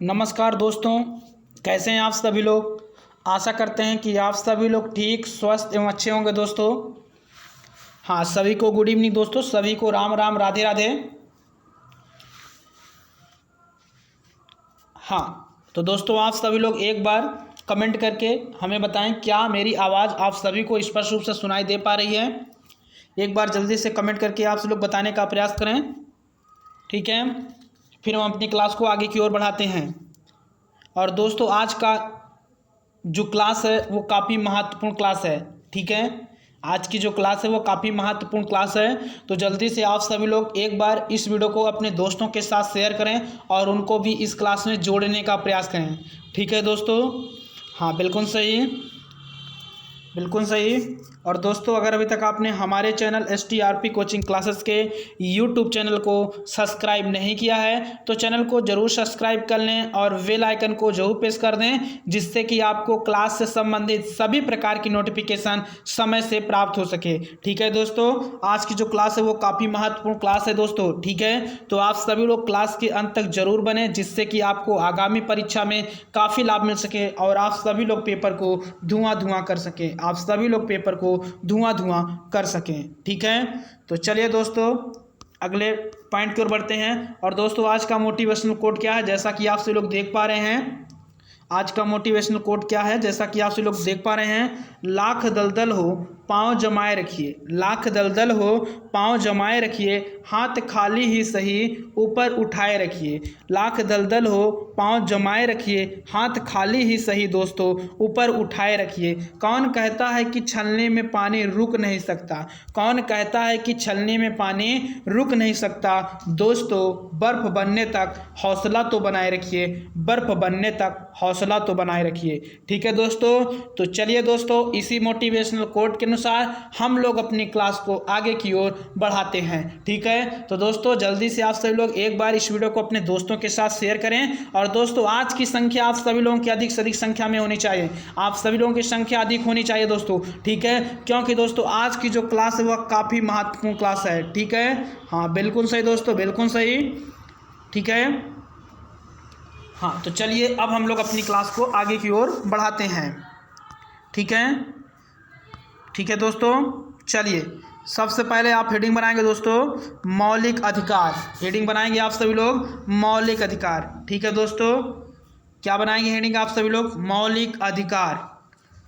नमस्कार दोस्तों, कैसे हैं आप सभी लोग। आशा करते हैं कि आप सभी लोग ठीक, स्वस्थ एवं अच्छे होंगे दोस्तों। हाँ, सभी को गुड इवनिंग दोस्तों, सभी को राम राम, राधे राधे। हाँ, तो दोस्तों आप सभी लोग एक बार कमेंट करके हमें बताएं क्या मेरी आवाज़ आप सभी को स्पष्ट रूप से सुनाई दे पा रही है। एक बार जल्दी से कमेंट करके आप सब लोग बताने का प्रयास करें, ठीक है। फिर हम अपनी क्लास को आगे की ओर बढ़ाते हैं। और दोस्तों आज का जो क्लास है वो काफ़ी महत्वपूर्ण क्लास है, ठीक है। आज की जो क्लास है वो काफ़ी महत्वपूर्ण क्लास है। तो जल्दी से आप सभी लोग एक बार इस वीडियो को अपने दोस्तों के साथ शेयर करें और उनको भी इस क्लास में जोड़ने का प्रयास करें, ठीक है दोस्तों। हाँ, बिल्कुल सही, बिल्कुल सही। और दोस्तों अगर अभी तक आपने हमारे चैनल STRP कोचिंग क्लासेस के YouTube चैनल को सब्सक्राइब नहीं किया है तो चैनल को ज़रूर सब्सक्राइब कर लें और बेल आइकन को जरूर प्रेस कर दें, जिससे कि आपको क्लास से संबंधित सभी प्रकार की नोटिफिकेशन समय से प्राप्त हो सके, ठीक है दोस्तों। आज की जो क्लास है वो काफ़ी महत्वपूर्ण क्लास है दोस्तों, ठीक है। तो आप सभी लोग क्लास के अंत तक जरूर बने, जिससे कि आपको आगामी परीक्षा में काफ़ी लाभ मिल सके और आप सभी लोग पेपर को धुआं कर सकें, आप सभी लोग पेपर को धुआं कर सकें, ठीक है। तो चलिए दोस्तों अगले पॉइंट की ओर बढ़ते हैं। और दोस्तों आज का मोटिवेशनल कोट क्या है, जैसा कि आप सभी लोग देख पा रहे हैं। आज का मोटिवेशनल कोट क्या है, जैसा कि आप सभी लोग देख पा रहे हैं। लाख दलदल हो पांव जमाए रखिए, लाख दलदल हो पांव जमाए रखिए, हाथ खाली ही सही ऊपर उठाए रखिए। लाख दलदल हो पांव जमाए रखिए, हाथ खाली ही सही दोस्तों ऊपर उठाए रखिए। कौन कहता है कि छलने में पानी रुक नहीं सकता, कौन कहता है कि छलने में पानी रुक नहीं सकता दोस्तों। बर्फ बनने तक हौसला तो बनाए रखिए, बर्फ बनने तक हौसला तो बनाए रखिए, ठीक है दोस्तों। तो चलिए दोस्तों इसी मोटिवेशनल कोट के अनुसार हम लोग अपनी क्लास को आगे की ओर बढ़ाते हैं, ठीक है। तो दोस्तों जल्दी से आप सभी लोग एक बार इस वीडियो को अपने दोस्तों के साथ शेयर करें। और दोस्तों आज की संख्या आप सभी लोगों की अधिक से अधिक संख्या में होनी चाहिए, आप सभी लोगों की संख्या अधिक होनी चाहिए दोस्तों, ठीक है। क्योंकि दोस्तों आज की जो क्लास है वह काफ़ी महत्वपूर्ण क्लास है, ठीक है। हाँ बिल्कुल सही दोस्तों, बिल्कुल सही, ठीक है। हाँ तो चलिए अब हम लोग अपनी क्लास को आगे की ओर बढ़ाते हैं, ठीक है, ठीक है दोस्तों। चलिए सबसे पहले आप हेडिंग बनाएंगे दोस्तों मौलिक अधिकार, हेडिंग बनाएंगे आप सभी लोग मौलिक अधिकार, ठीक है दोस्तों। क्या बनाएंगे हेडिंग आप सभी लोग, मौलिक अधिकार,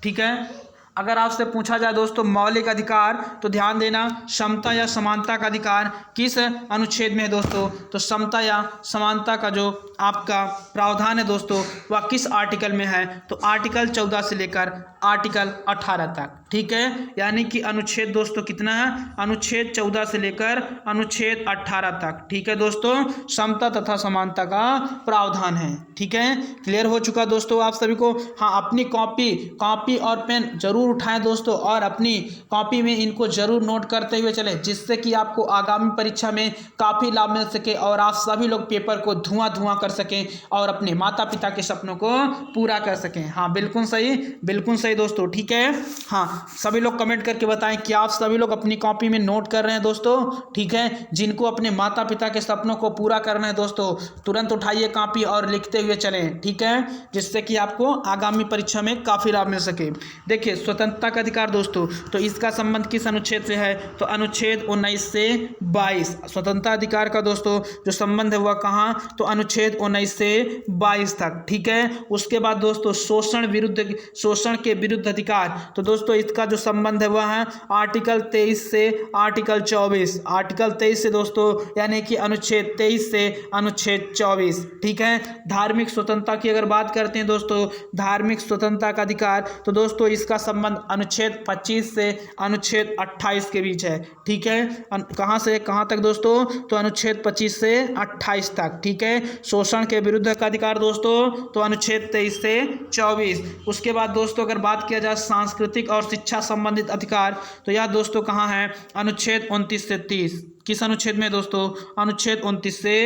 ठीक है। अगर आपसे पूछा जाए दोस्तों मौलिक अधिकार तो ध्यान देना समता या समानता का अधिकार किस अनुच्छेद में है दोस्तों। तो समता या समानता का जो आपका प्रावधान है दोस्तों वह किस आर्टिकल में है। तो आर्टिकल 14 से लेकर आर्टिकल 18 तक, ठीक है। यानी कि अनुच्छेद दोस्तों कितना है, अनुच्छेद 14 से लेकर अनुच्छेद 18 तक, ठीक है दोस्तों। समता तथा समानता का प्रावधान है, ठीक है। क्लियर हो चुका दोस्तों आप सभी को। हाँ अपनी कॉपी और पेन जरूर उठाएं दोस्तों और अपनी कॉपी में इनको जरूर नोट करते हुए चलें, जिससे कि आपको आगामी परीक्षा में काफ़ी लाभ मिल सके और आप सभी लोग पेपर को धुआं कर सकें और अपने माता पिता के सपनों को पूरा कर सकें। हाँ बिल्कुल सही, बिल्कुल सही दोस्तों, ठीक है। हाँ सभी लोग कमेंट करके बताएं कि आप सभी लोग अपनी कॉपी में नोट कर रहे हैं दोस्तों, ठीक है। जिनको अपने माता पिता के सपनों को पूरा करना है दोस्तों तुरंत उठाइए कॉपी और लिखते हुए चलें, ठीक है, जिससे कि आपको आगामी परीक्षा में काफ़ी लाभ मिल सके। देखिए स्वतंत्रता का अधिकार दोस्तों, तो इसका संबंध किस अनुच्छेद से है। तो अनुच्छेद 19 से 22 स्वतंत्रता अधिकार का दोस्तों जो संबंध है वह कहाँ, तो अनुच्छेद 19 से 22 तक, ठीक है। उसके बाद दोस्तों शोषण के विरुद्ध अधिकार, तो दोस्तों इसका जो संबंध है वह है आर्टिकल 23 से आर्टिकल 24, आर्टिकल 23 से दोस्तों यानी कि अनुच्छेद 23 से अनुच्छेद 24, ठीक है। धार्मिक स्वतंत्रता की अगर बात करते हैं दोस्तों धार्मिक स्वतंत्रता का अधिकार, तो दोस्तों इसका संबंध अनुच्छेद 25 से अनुच्छेद 28 के बीच है, ठीक है। कहाँ से कहाँ तक दोस्तों, तो अनुच्छेद 25 से 28 तक, ठीक है। शोषण के विरुद्ध का अधिकार दोस्तों तो अनुच्छेद 23 से 24। उसके बाद दोस्तों अगर बात किया जाए सांस्कृतिक और शिक्षा संबंधित अधिकार, तो यह दोस्तों कहाँ है, अनुच्छेद 29 से 30, किस अनुच्छेद में दोस्तों? अनुच्छेद 29 से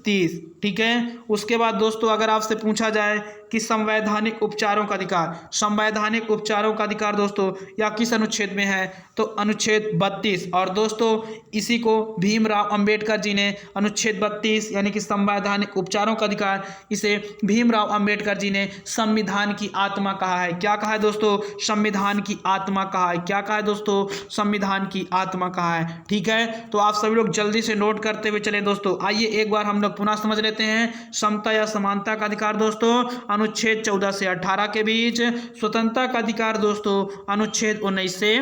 30। ठीक है। उसके बाद दोस्तों अगर आपसे पूछा जाए कि संवैधानिक उपचारों का अधिकार, संवैधानिक उपचारों का अधिकार दोस्तों या किस अनुच्छेद में है? तो अनुच्छेद 32। और दोस्तों इसी को भीमराव अंबेडकर जी ने अनुच्छेद 32 यानी कि संवैधानिक उपचारों का अधिकार, इसे भीमराव अंबेडकर जी ने संविधान की आत्मा कहा है। क्या कहा है दोस्तों? संविधान की आत्मा कहा है। क्या कहा है दोस्तों? संविधान की आत्मा कहा है। ठीक है। तो आप सभी लोग जल्दी से नोट करते हुए चलें दोस्तों। आइए एक बार हम लोग पुनः समझ लेते हैं। समता या समानता का अधिकार दोस्तों अनुच्छेद 14 से 18 के बीच। स्वतंत्रता का अधिकार दोस्तों अनुच्छेद 19 से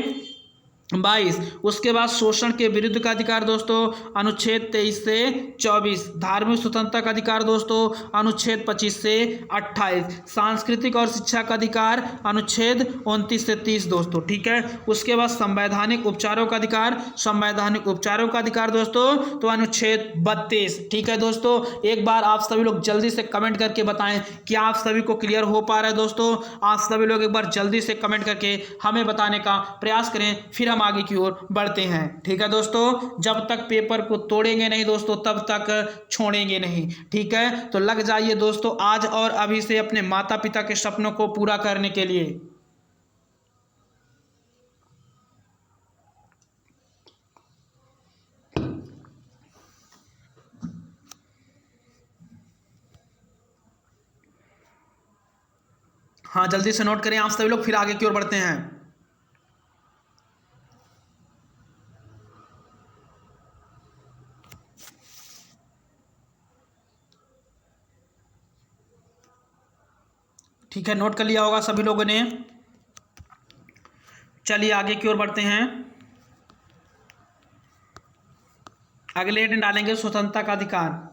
22। उसके बाद शोषण के विरुद्ध का अधिकार दोस्तों अनुच्छेद 23 से 24। धार्मिक स्वतंत्रता का अधिकार दोस्तों अनुच्छेद 25 से 28। सांस्कृतिक और शिक्षा का अधिकार अनुच्छेद 29 से 30 दोस्तों। ठीक है। उसके बाद संवैधानिक उपचारों का अधिकार, संवैधानिक उपचारों का अधिकार दोस्तों तो अनुच्छेद 32। ठीक है दोस्तों। एक बार आप सभी लोग जल्दी से कमेंट करके बताएं कि आप सभी को क्लियर हो पा रहा है दोस्तों। आप सभी लोग एक बार जल्दी से कमेंट करके हमें बताने का प्रयास करें, फिर हम आगे की ओर बढ़ते हैं। ठीक है दोस्तों। जब तक पेपर को तोड़ेंगे नहीं दोस्तों तब तक छोड़ेंगे नहीं। ठीक है। तो लग जाइए दोस्तों आज और अभी से अपने माता पिता के सपनों को पूरा करने के लिए। हाँ जल्दी से नोट करें आप सभी लोग, फिर आगे की ओर बढ़ते हैं। ठीक है। नोट कर लिया होगा सभी लोगों ने। चलिए आगे की ओर बढ़ते हैं। अगले हेडिंग डालेंगे स्वतंत्रता का अधिकार।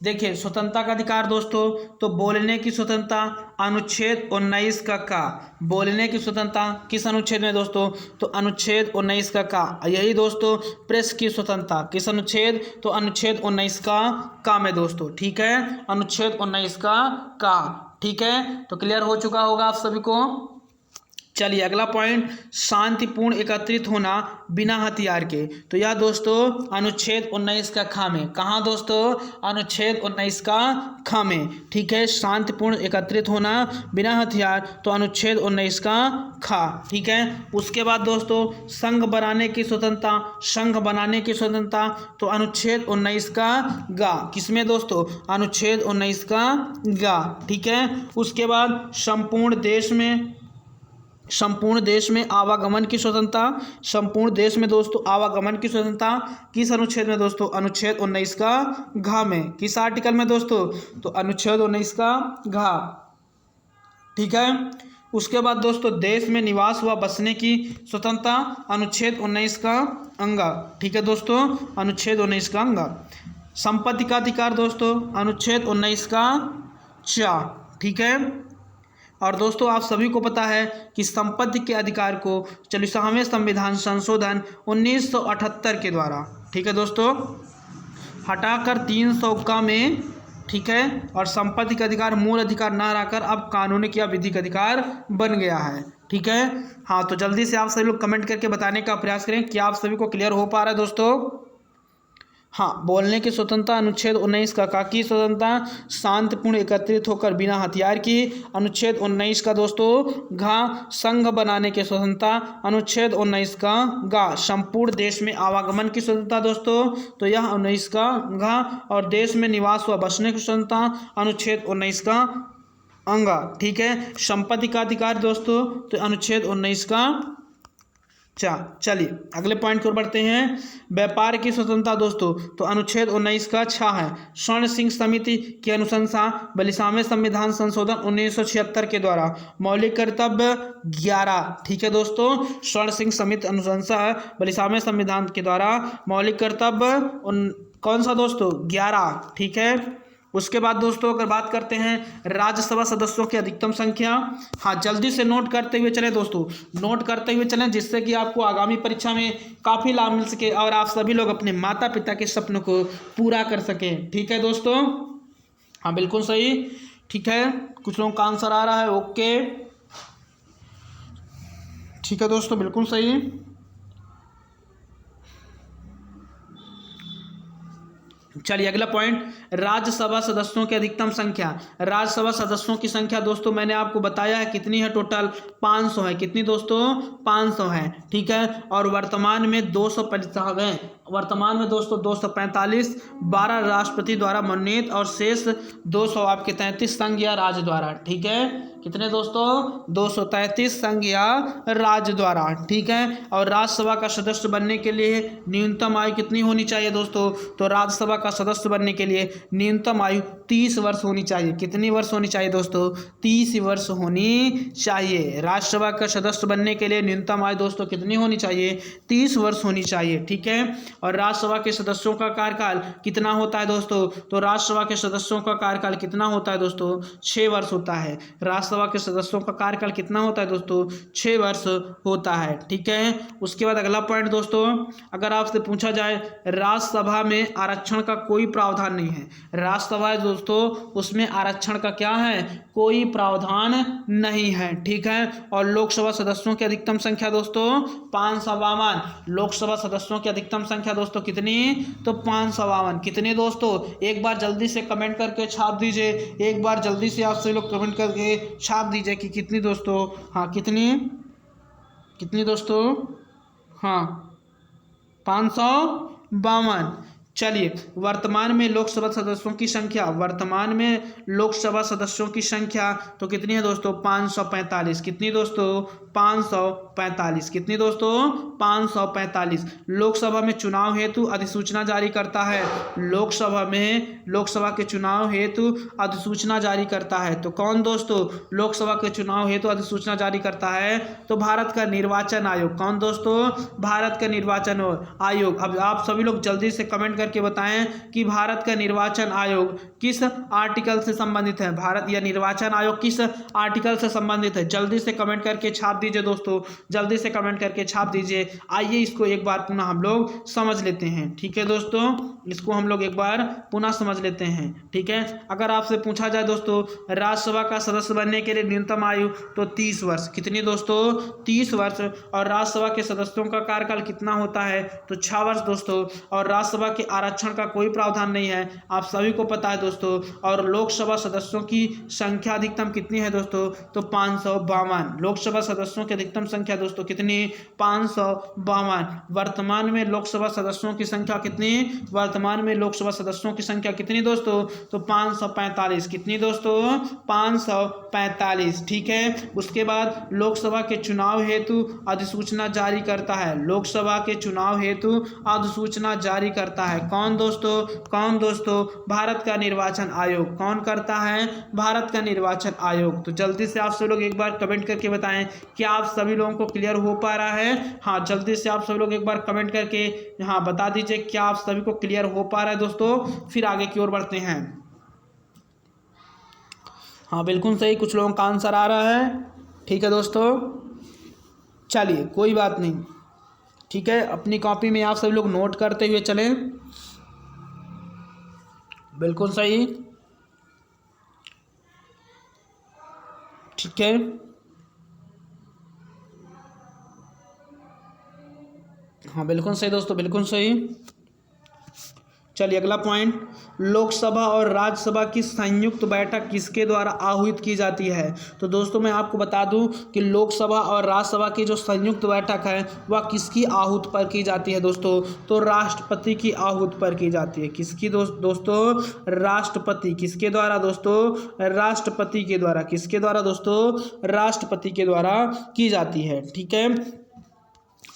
देखिए स्वतंत्रता का अधिकार दोस्तों तो बोलने की स्वतंत्रता अनुच्छेद 19 का बोलने की स्वतंत्रता किस अनुच्छेद में दोस्तों? तो अनुच्छेद 19 का यही दोस्तों प्रेस की स्वतंत्रता किस अनुच्छेद? तो अनुच्छेद 19 का में दोस्तों। ठीक है। अनुच्छेद 19 का। ठीक है। तो क्लियर हो चुका होगा आप सभी को। चलिए अगला पॉइंट, शांतिपूर्ण एकत्रित होना बिना हथियार के। तो यह दोस्तों अनुच्छेद 19 का ख में। कहाँ दोस्तों? अनुच्छेद 19 का ख में। ठीक है। शांतिपूर्ण एकत्रित होना बिना हथियार तो अनुच्छेद 19 का ख। ठीक है। उसके बाद दोस्तों संघ बनाने की स्वतंत्रता, संघ बनाने की स्वतंत्रता तो अनुच्छेद 19 का ग। किसमें दोस्तों? अनुच्छेद 19 का ग। ठीक है। उसके बाद संपूर्ण देश में आवागमन की स्वतंत्रता, संपूर्ण देश में दोस्तों आवागमन की स्वतंत्रता किस अनुच्छेद में दोस्तों? अनुच्छेद 19 का घ में। किस आर्टिकल में दोस्तों? तो अनुच्छेद 19 का घ। ठीक है। उसके बाद दोस्तों देश में निवास व बसने की स्वतंत्रता अनुच्छेद 19 का अंग। ठीक है दोस्तों। अनुच्छेद 19 का अंग। संपत्ति का अधिकार दोस्तों अनुच्छेद 19 का च। ठीक है। और दोस्तों आप सभी को पता है कि संपत्ति के अधिकार को 40वें संविधान संशोधन 1978 के द्वारा, ठीक है दोस्तों, हटाकर 300 का में, ठीक है, और संपत्ति का अधिकार मूल अधिकार न रहकर अब कानूनी या विधिक अधिकार बन गया है। ठीक है। हाँ तो जल्दी से आप सभी लोग कमेंट करके बताने का प्रयास करें कि आप सभी को क्लियर हो पा रहा है दोस्तों। हाँ, बोलने की स्वतंत्रता अनुच्छेद 19 का की स्वतंत्रता शांतिपूर्ण एकत्रित होकर बिना हथियार की अनुच्छेद 19 का दोस्तों घा संघ बनाने की स्वतंत्रता अनुच्छेद 19 का गा संपूर्ण देश में आवागमन की स्वतंत्रता दोस्तों तो यह 19 का घा और देश में निवास व बसने की स्वतंत्रता अनुच्छेद 19 का अंगा। ठीक है। संपत्ति का अधिकार दोस्तों तो अनुच्छेद 19 का चलिए अगले पॉइंट की ओर बढ़ते हैं। व्यापार की स्वतंत्रता दोस्तों तो अनुच्छेद 19 का 6 है। स्वर्ण सिंह समिति की अनुशंसा 42वें संविधान संशोधन 1976 के द्वारा मौलिक कर्तव्य 11। ठीक है दोस्तों, स्वर्ण सिंह समिति अनुशंसा 42वें संविधान के द्वारा मौलिक कर्तव्य कौन सा दोस्तों? 11। ठीक है। उसके बाद दोस्तों अगर बात करते हैं राज्यसभा सदस्यों की अधिकतम संख्या, हाँ जल्दी से नोट करते हुए चलें दोस्तों, नोट करते हुए चलें जिससे कि आपको आगामी परीक्षा में काफ़ी लाभ मिल सके और आप सभी लोग अपने माता पिता के सपनों को पूरा कर सकें। ठीक है दोस्तों, हाँ बिल्कुल सही। ठीक है, कुछ लोगों का आंसर आ रहा है, ओके। ठीक है दोस्तों, बिल्कुल सही है। चलिए अगला पॉइंट, राज्यसभा सदस्यों की अधिकतम संख्या। राज्यसभा सदस्यों की संख्या दोस्तों मैंने आपको बताया है कितनी है, टोटल 500 है। कितनी दोस्तों, 500 है। ठीक है, और वर्तमान में 250 है। वर्तमान में दोस्तों 245, 12 राष्ट्रपति द्वारा मनोनीत और शेष 200 आपके 33 संघ या राज्य द्वारा। ठीक है, कितने दोस्तों, 233 संघ या राज्य द्वारा। ठीक है, और राज्यसभा का सदस्य बनने के लिए न्यूनतम आयु कितनी होनी चाहिए दोस्तों, तो राज्यसभा का सदस्य बनने के लिए न्यूनतम आयु 30 वर्ष होनी चाहिए। कितनी वर्ष होनी चाहिए दोस्तों, 30 वर्ष होनी चाहिए। राज्यसभा का सदस्य बनने के लिए न्यूनतम आयु दोस्तों कितनी होनी चाहिए, 30 वर्ष होनी चाहिए। ठीक है, और राज्यसभा के सदस्यों का कार्यकाल कितना होता है दोस्तों, तो राज्यसभा के सदस्यों का कार्यकाल कितना होता है दोस्तों, 6 वर्ष होता है। राज्यसभा के सदस्यों का कार्यकाल कितना होता है दोस्तों, 6 वर्ष होता है। ठीक है, उसके बाद अगला पॉइंट दोस्तों, अगर आपसे पूछा जाए राज्यसभा में आरक्षण का कोई प्रावधान नहीं है। राज्यसभा है दोस्तों, उसमें आरक्षण का क्या है, कोई प्रावधान नहीं है। ठीक है, और लोकसभा सदस्यों की अधिकतम संख्या दोस्तों 552। लोकसभा सदस्यों की अधिकतम संख्या दोस्तों कितनी, तो 552। कितने दोस्तों, एक बार जल्दी से कमेंट करके छाप दीजिए। एक बार जल्दी से आप सभी लोग कमेंट करके छाप दीजिए कि कितनी दोस्तों, हाँ कितनी, कितनी दोस्तों, हाँ 552। चलिए, वर्तमान में लोकसभा सदस्यों की संख्या, वर्तमान में लोकसभा सदस्यों की संख्या तो कितनी है दोस्तों, 545। कितनी दोस्तों, 545। कितनी दोस्तों, 545। लोकसभा में चुनाव हेतु अधिसूचना जारी करता है। लोकसभा में, लोकसभा के चुनाव हेतु अधिसूचना जारी करता है तो कौन दोस्तों, लोकसभा के चुनाव हेतु अधिसूचना जारी करता है तो भारत का निर्वाचन आयोग। कौन दोस्तों, भारत का निर्वाचन आयोग। अब आप सभी लोग जल्दी से कमेंट करके बताएं कि भारत का निर्वाचन आयोग किस आर्टिकल से संबंधित है। भारत या निर्वाचन आयोग किस आर्टिकल से संबंधित है, जल्दी से कमेंट करके छाप दीजिए दोस्तों, जल्दी से कमेंट करके छाप दीजिए। आइए इसको एक बार पुनः हम लोग समझ लेते हैं। ठीक है दोस्तों, इसको हम लोग एक बार पुनः समझ लेते हैं। ठीक है, अगर आपसे पूछा जाए दोस्तों राज्यसभा का सदस्य बनने के लिए न्यूनतम आयु तो 30 वर्ष। कितनी दोस्तों, 30 वर्ष। और राज्यसभा के सदस्यों का कार्यकाल कितना होता है तो 6 वर्ष दोस्तों। और राज्यसभा के आरक्षण का कोई प्रावधान नहीं है, आप सभी को पता है दोस्तों। और लोकसभा सदस्यों की संख्या अधिकतम कितनी है दोस्तों, तो 552। लोकसभा सदस्यों की अधिकतम संख्या दोस्तों कितनी, 552। वर्तमान में लोकसभा सदस्यों की संख्या कितनी, वर्तमान में लोकसभा सदस्यों की संख्या कितनी दोस्तों, तो 545। कितनी दोस्तों, 545। ठीक है, उसके बाद लोकसभा के चुनाव हेतु अधिसूचना जारी करता है। लोकसभा के चुनाव हेतु अधिसूचना जारी करता है कौन दोस्तों, कौन दोस्तों, भारत का निर्वाचन आयोग। कौन करता है, भारत का निर्वाचन आयोग। तो जल्दी से आप सब लोग एक बार कमेंट करके बताएं कि आप सभी लोगों को क्लियर हो पा रहा है। हाँ, जल्दी से आप सब लोग एक बार कमेंट करके हाँ बता दीजिए क्या आप सभी को क्लियर हो पा रहा है दोस्तों। फिर आगे की ओर बढ़ते हैं। हाँ बिल्कुल सही, कुछ लोगों का आंसर आ रहा है। ठीक है दोस्तों, चलिए कोई बात नहीं। ठीक है, अपनी कॉपी में आप सभी लोग नोट करते हुए चलें। बिल्कुल सही, ठीक है। हाँ बिल्कुल सही दोस्तों, बिल्कुल सही। चलिए अगला पॉइंट, लोकसभा और राज्यसभा की संयुक्त बैठक किसके द्वारा आहूत की जाती है। तो दोस्तों मैं आपको बता दूं कि लोकसभा और राज्यसभा की जो संयुक्त बैठक है वह किसकी आहूत पर की जाती है दोस्तों, तो राष्ट्रपति की आहूत पर की जाती है। किसकी दोस्तों, राष्ट्रपति। किसके द्वारा दोस्तों, राष्ट्रपति के द्वारा। किसके द्वारा दोस्तों, राष्ट्रपति के द्वारा की जाती है। ठीक है,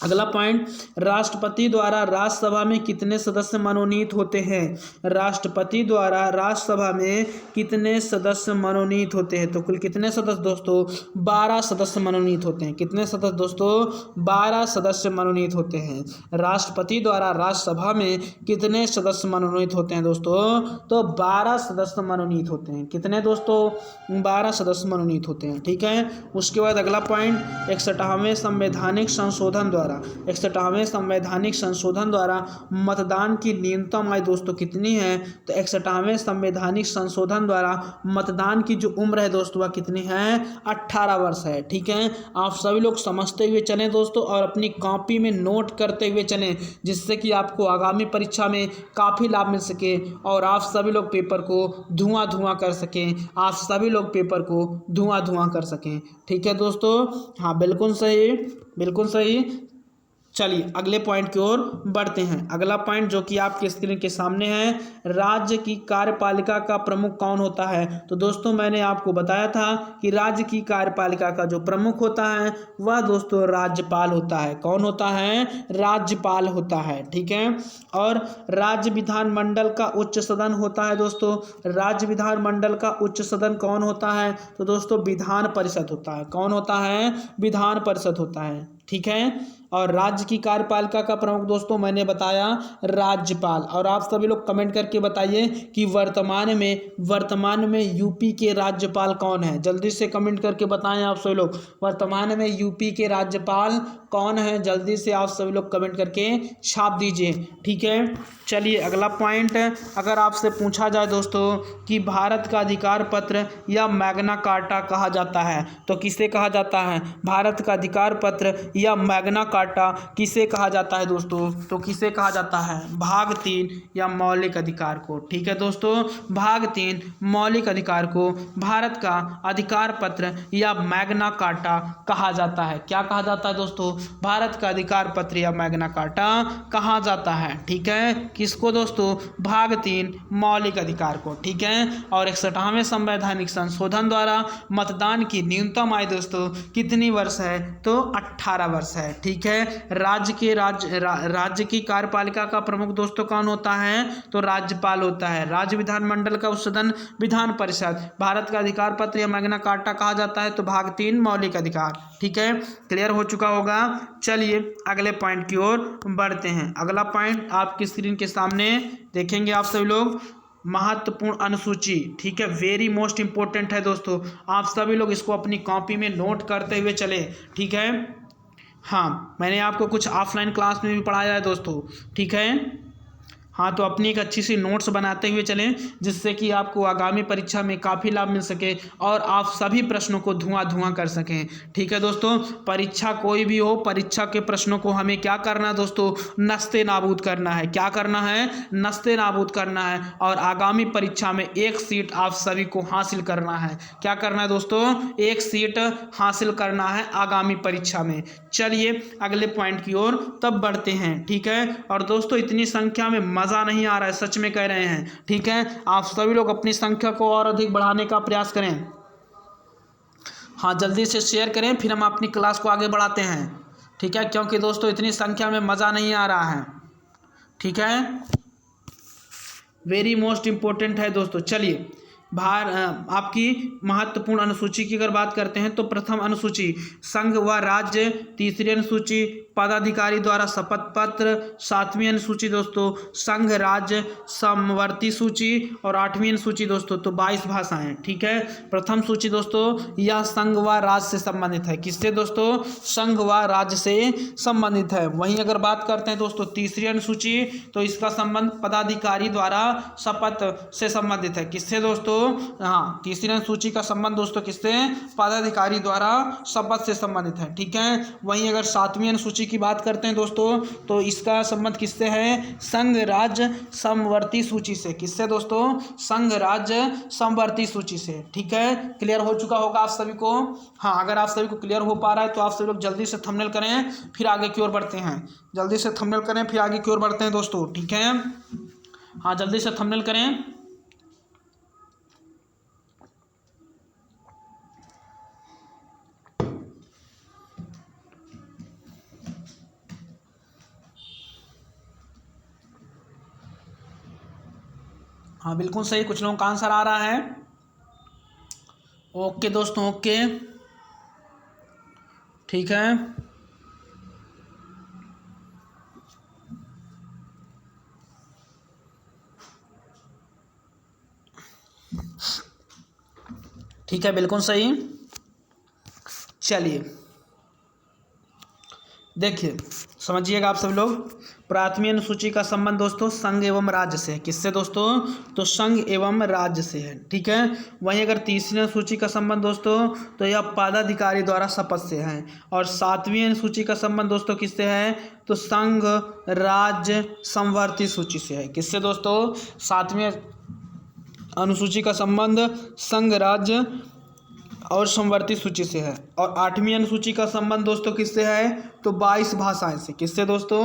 अगला पॉइंट, राष्ट्रपति द्वारा राज्यसभा में कितने सदस्य मनोनीत होते हैं। राष्ट्रपति द्वारा राज्यसभा में कितने सदस्य मनोनीत होते हैं, तो कुल कितने सदस्य दोस्तों, 12 सदस्य मनोनीत होते हैं। कितने सदस्य दोस्तों, 12 सदस्य मनोनीत होते हैं। राष्ट्रपति द्वारा राज्यसभा में कितने सदस्य मनोनीत होते हैं दोस्तों, तो 12 सदस्य मनोनीत होते हैं। कितने दोस्तों, 12 सदस्य मनोनीत होते हैं। ठीक है, उसके बाद अगला पॉइंट, 61वें संवैधानिक संशोधन द्वारा द्वारा 61वें संवैधानिक संशोधन द्वारा मतदान की न्यूनतम आयु दोस्तों कितनी है? तो 61वें संवैधानिक संशोधन द्वारा मतदान की जो उम्र है दोस्तों वह कितनी है? 18 वर्ष है। ठीक है, आप सभी लोग समझते हुए चलें दोस्तों और अपनी कॉपी में नोट करते हुए चलें, जिससे कि आपको आगामी परीक्षा में काफ़ी लाभ मिल सके और आप सभी लोग पेपर को धुआं कर सकें, आप सभी लोग पेपर को धुआं कर सकें। ठीक है दोस्तों, हाँ बिल्कुल सही, बिल्कुल सही। चलिए अगले पॉइंट की ओर बढ़ते हैं। अगला पॉइंट जो कि आपके स्क्रीन के सामने है, राज्य की कार्यपालिका का प्रमुख कौन होता है? तो दोस्तों मैंने आपको बताया था कि राज्य की कार्यपालिका का जो प्रमुख होता है वह दोस्तों राज्यपाल होता है। कौन होता है? राज्यपाल होता है। ठीक है, और राज्य विधानमंडल का उच्च सदन होता है दोस्तों। राज्य विधानमंडल का उच्च सदन कौन होता है? तो दोस्तों विधान परिषद होता है। कौन होता है? विधान परिषद होता है। ठीक है, और राज्य की कार्यपालिका का प्रमुख दोस्तों मैंने बताया राज्यपाल। और आप सभी लोग कमेंट करके बताइए कि वर्तमान में यूपी के राज्यपाल कौन है? जल्दी से कमेंट करके बताएं आप सभी लोग, वर्तमान में यूपी के राज्यपाल कौन है? जल्दी से आप सभी लोग कमेंट करके छाप दीजिए। ठीक है, चलिए अगला पॉइंट, अगर आपसे पूछा जाए दोस्तों कि भारत का अधिकार पत्र या मैग्ना कार्टा कहा जाता है, तो किसे कहा जाता है? भारत का अधिकार पत्र या मैग्ना कार्टा किसे कहा जाता है दोस्तों? तो किसे कहा जाता है? भाग 3 या मौलिक अधिकार को। ठीक है दोस्तों, भाग 3 मौलिक अधिकार को भारत का अधिकार पत्र या मैग्ना कार्टा कहा जाता है। क्या कहा जाता है दोस्तों? भारत का अधिकार पत्र या मैग्ना कार्टा कहा जाता है। ठीक है, किसको दोस्तों? भाग 3 मौलिक अधिकार को। ठीक है, और 61वें संवैधानिक संशोधन द्वारा मतदान की न्यूनतम आयु दोस्तों कितनी वर्ष है? तो 18 वर्ष है। ठीक है, राज्य की कार्यपालिका का प्रमुख दोस्तों कौन होता है? तो राज्यपाल होता है। राज्य विधानमंडल का उच्च सदन विधान परिषद। भारत का अधिकार पत्र या मैग्ना कार्टा कहा जाता है तो भाग 3 मौलिक अधिकार। ठीक है, क्लियर हो चुका होगा। चलिए अगले पॉइंट की ओर बढ़ते हैं। अगला पॉइंट आपकी स्क्रीन के सामने देखेंगे आप सभी लोग, महत्वपूर्ण अनुसूची। ठीक है, वेरी मोस्ट इंपॉर्टेंट है दोस्तों, आप सभी लोग इसको अपनी कॉपी में नोट करते हुए चले। ठीक है, हाँ मैंने आपको कुछ ऑफलाइन क्लास में भी पढ़ाया है दोस्तों। ठीक है, हाँ तो अपनी एक अच्छी सी नोट्स बनाते हुए चलें, जिससे कि आपको आगामी परीक्षा में काफ़ी लाभ मिल सके और आप सभी प्रश्नों को धुआं कर सकें। ठीक है दोस्तों, परीक्षा कोई भी हो, परीक्षा के प्रश्नों को हमें क्या करना है दोस्तों? नस्ते नाबूद करना है। क्या करना है? नस्ते नाबूद करना है, और आगामी परीक्षा में एक सीट आप सभी को हासिल करना है। क्या करना है दोस्तों? एक सीट हासिल करना है आगामी परीक्षा में। चलिए अगले पॉइंट की ओर तब बढ़ते हैं। ठीक है, और दोस्तों इतनी संख्या में मज़ा नहीं आ रहा है, सच में कह रहे हैं। ठीक है, आप सभी लोग अपनी संख्या को और अधिक बढ़ाने का प्रयास करें। हाँ जल्दी से शेयर करें, फिर हम अपनी क्लास को आगे बढ़ाते हैं। ठीक है, क्योंकि दोस्तों इतनी संख्या में मज़ा नहीं आ रहा है। ठीक है, वेरी मोस्ट इम्पोर्टेंट है दोस्तों। चलिए आपकी महत्वपूर्ण अनुसूची की अगर बात करते हैं तो प्रथम अनुसूची संघ व राज्य, तीसरी अनुसूची पदाधिकारी द्वारा शपथ पत्र, सातवीं अनुसूची दोस्तों संघ राज्य समवर्ती सूची, और आठवीं अनुसूची दोस्तों तो 22 भाषाएं। ठीक है, प्रथम सूची दोस्तों यह संघ व राज्य से संबंधित है। किससे दोस्तों? संघ व राज्य से संबंधित है। वहीं अगर बात करते हैं दोस्तों तीसरी अनुसूची, तो इसका संबंध पदाधिकारी द्वारा शपथ से संबंधित है। किससे दोस्तों? हाँ, तीसरी अनुसूची का संबंध दोस्तों किससे? पदाधिकारी द्वारा शपथ से संबंधित है। ठीक है, वहीं अगर सातवीं अनुसूची की बात करते हैं दोस्तों, तो इसका संबंध किससे है? संघ राज्य समवर्ती सूची से। किससे दोस्तों? संघ राज्य समवर्ती सूची से। ठीक है, क्लियर हो चुका होगा आप सभी को। हाँ, अगर आप सभी को क्लियर हो पा रहा है तो आप सभी लोग जल्दी से थंबनेल करें, फिर आगे की ओर बढ़ते हैं। जल्दी से थंबनेल करें, फिर आगे की ओर बढ़ते हैं दोस्तों। ठीक है, हाँ जल्दी से थंबनेल करें। हाँ बिल्कुल सही, कुछ लोगों का आंसर आ रहा है। ओके दोस्तों, ओके ठीक है। ठीक है, बिल्कुल सही। चलिए देखिए समझिएगा आप सभी लोग, प्राथमिक अनुसूची का संबंध दोस्तों संघ एवं राज्य से है। किससे दोस्तों? तो संघ एवं राज्य से है, ठीक है। वहीं अगर तीसरी अनुसूची का संबंध दोस्तों तो यह पदाधिकारी द्वारा शपथ से है। और सातवीं अनुसूची का संबंध दोस्तों किससे है? तो संघ राज्य समवर्ती सूची से है। किससे दोस्तों? सातवीं अनुसूची का संबंध संघ राज्य और समवर्ती सूची से है। और आठवीं अनुसूची का संबंध दोस्तों किससे है? तो 22 भाषाएं से। किससे दोस्तों?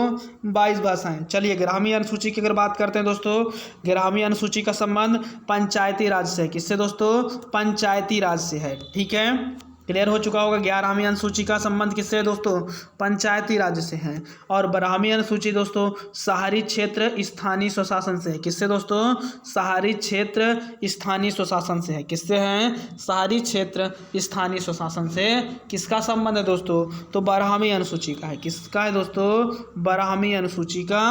22 भाषाएं। चलिए ग्रामीण अनुसूची की अगर बात करते हैं दोस्तों, ग्रामीण अनुसूची का संबंध पंचायती राज से है। किससे दोस्तों? पंचायती राज से है, ठीक है। क्लियर हो चुका होगा। 11वीं अनुसूची का संबंध किससे है दोस्तों? पंचायती राज्य से है। और 12वीं अनुसूची दोस्तों शहरी क्षेत्र स्थानीय स्वशासन से है। किससे दोस्तों? शहरी क्षेत्र स्थानीय स्वशासन से है। किससे है? शहरी क्षेत्र स्थानीय स्वशासन से किसका संबंध है दोस्तों? तो 12वीं अनुसूची का है। किसका है दोस्तों? 12वीं अनुसूची का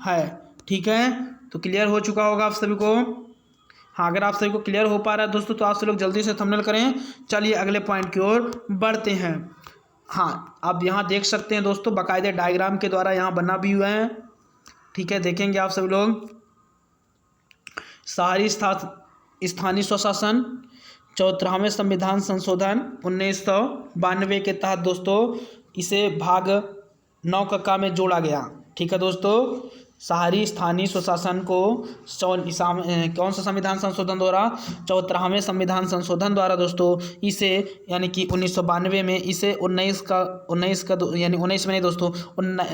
है, ठीक है। तो क्लियर हो चुका होगा आप सभी को। हाँ, अगर आप सभी को क्लियर हो पा रहा है दोस्तों तो आप सभी लोग जल्दी से थंबनेल करें। चलिए अगले पॉइंट की ओर बढ़ते हैं। हाँ, आप यहाँ देख सकते हैं दोस्तों, बाकायदे डायग्राम के द्वारा यहाँ बना भी हुआ है, ठीक है। देखेंगे आप सभी लोग, शहरी स्थानीय स्वशासन 74वें संविधान संशोधन 1992 के तहत दोस्तों इसे भाग 9 कक्का में जोड़ा गया, ठीक है दोस्तों। शहरी स्थानीय स्वशासन को कौन सा संविधान संशोधन द्वारा? 74वें संविधान संशोधन द्वारा दोस्तों इसे यानी कि 1992 में इसे 19 यानी 19 में नहीं दोस्तों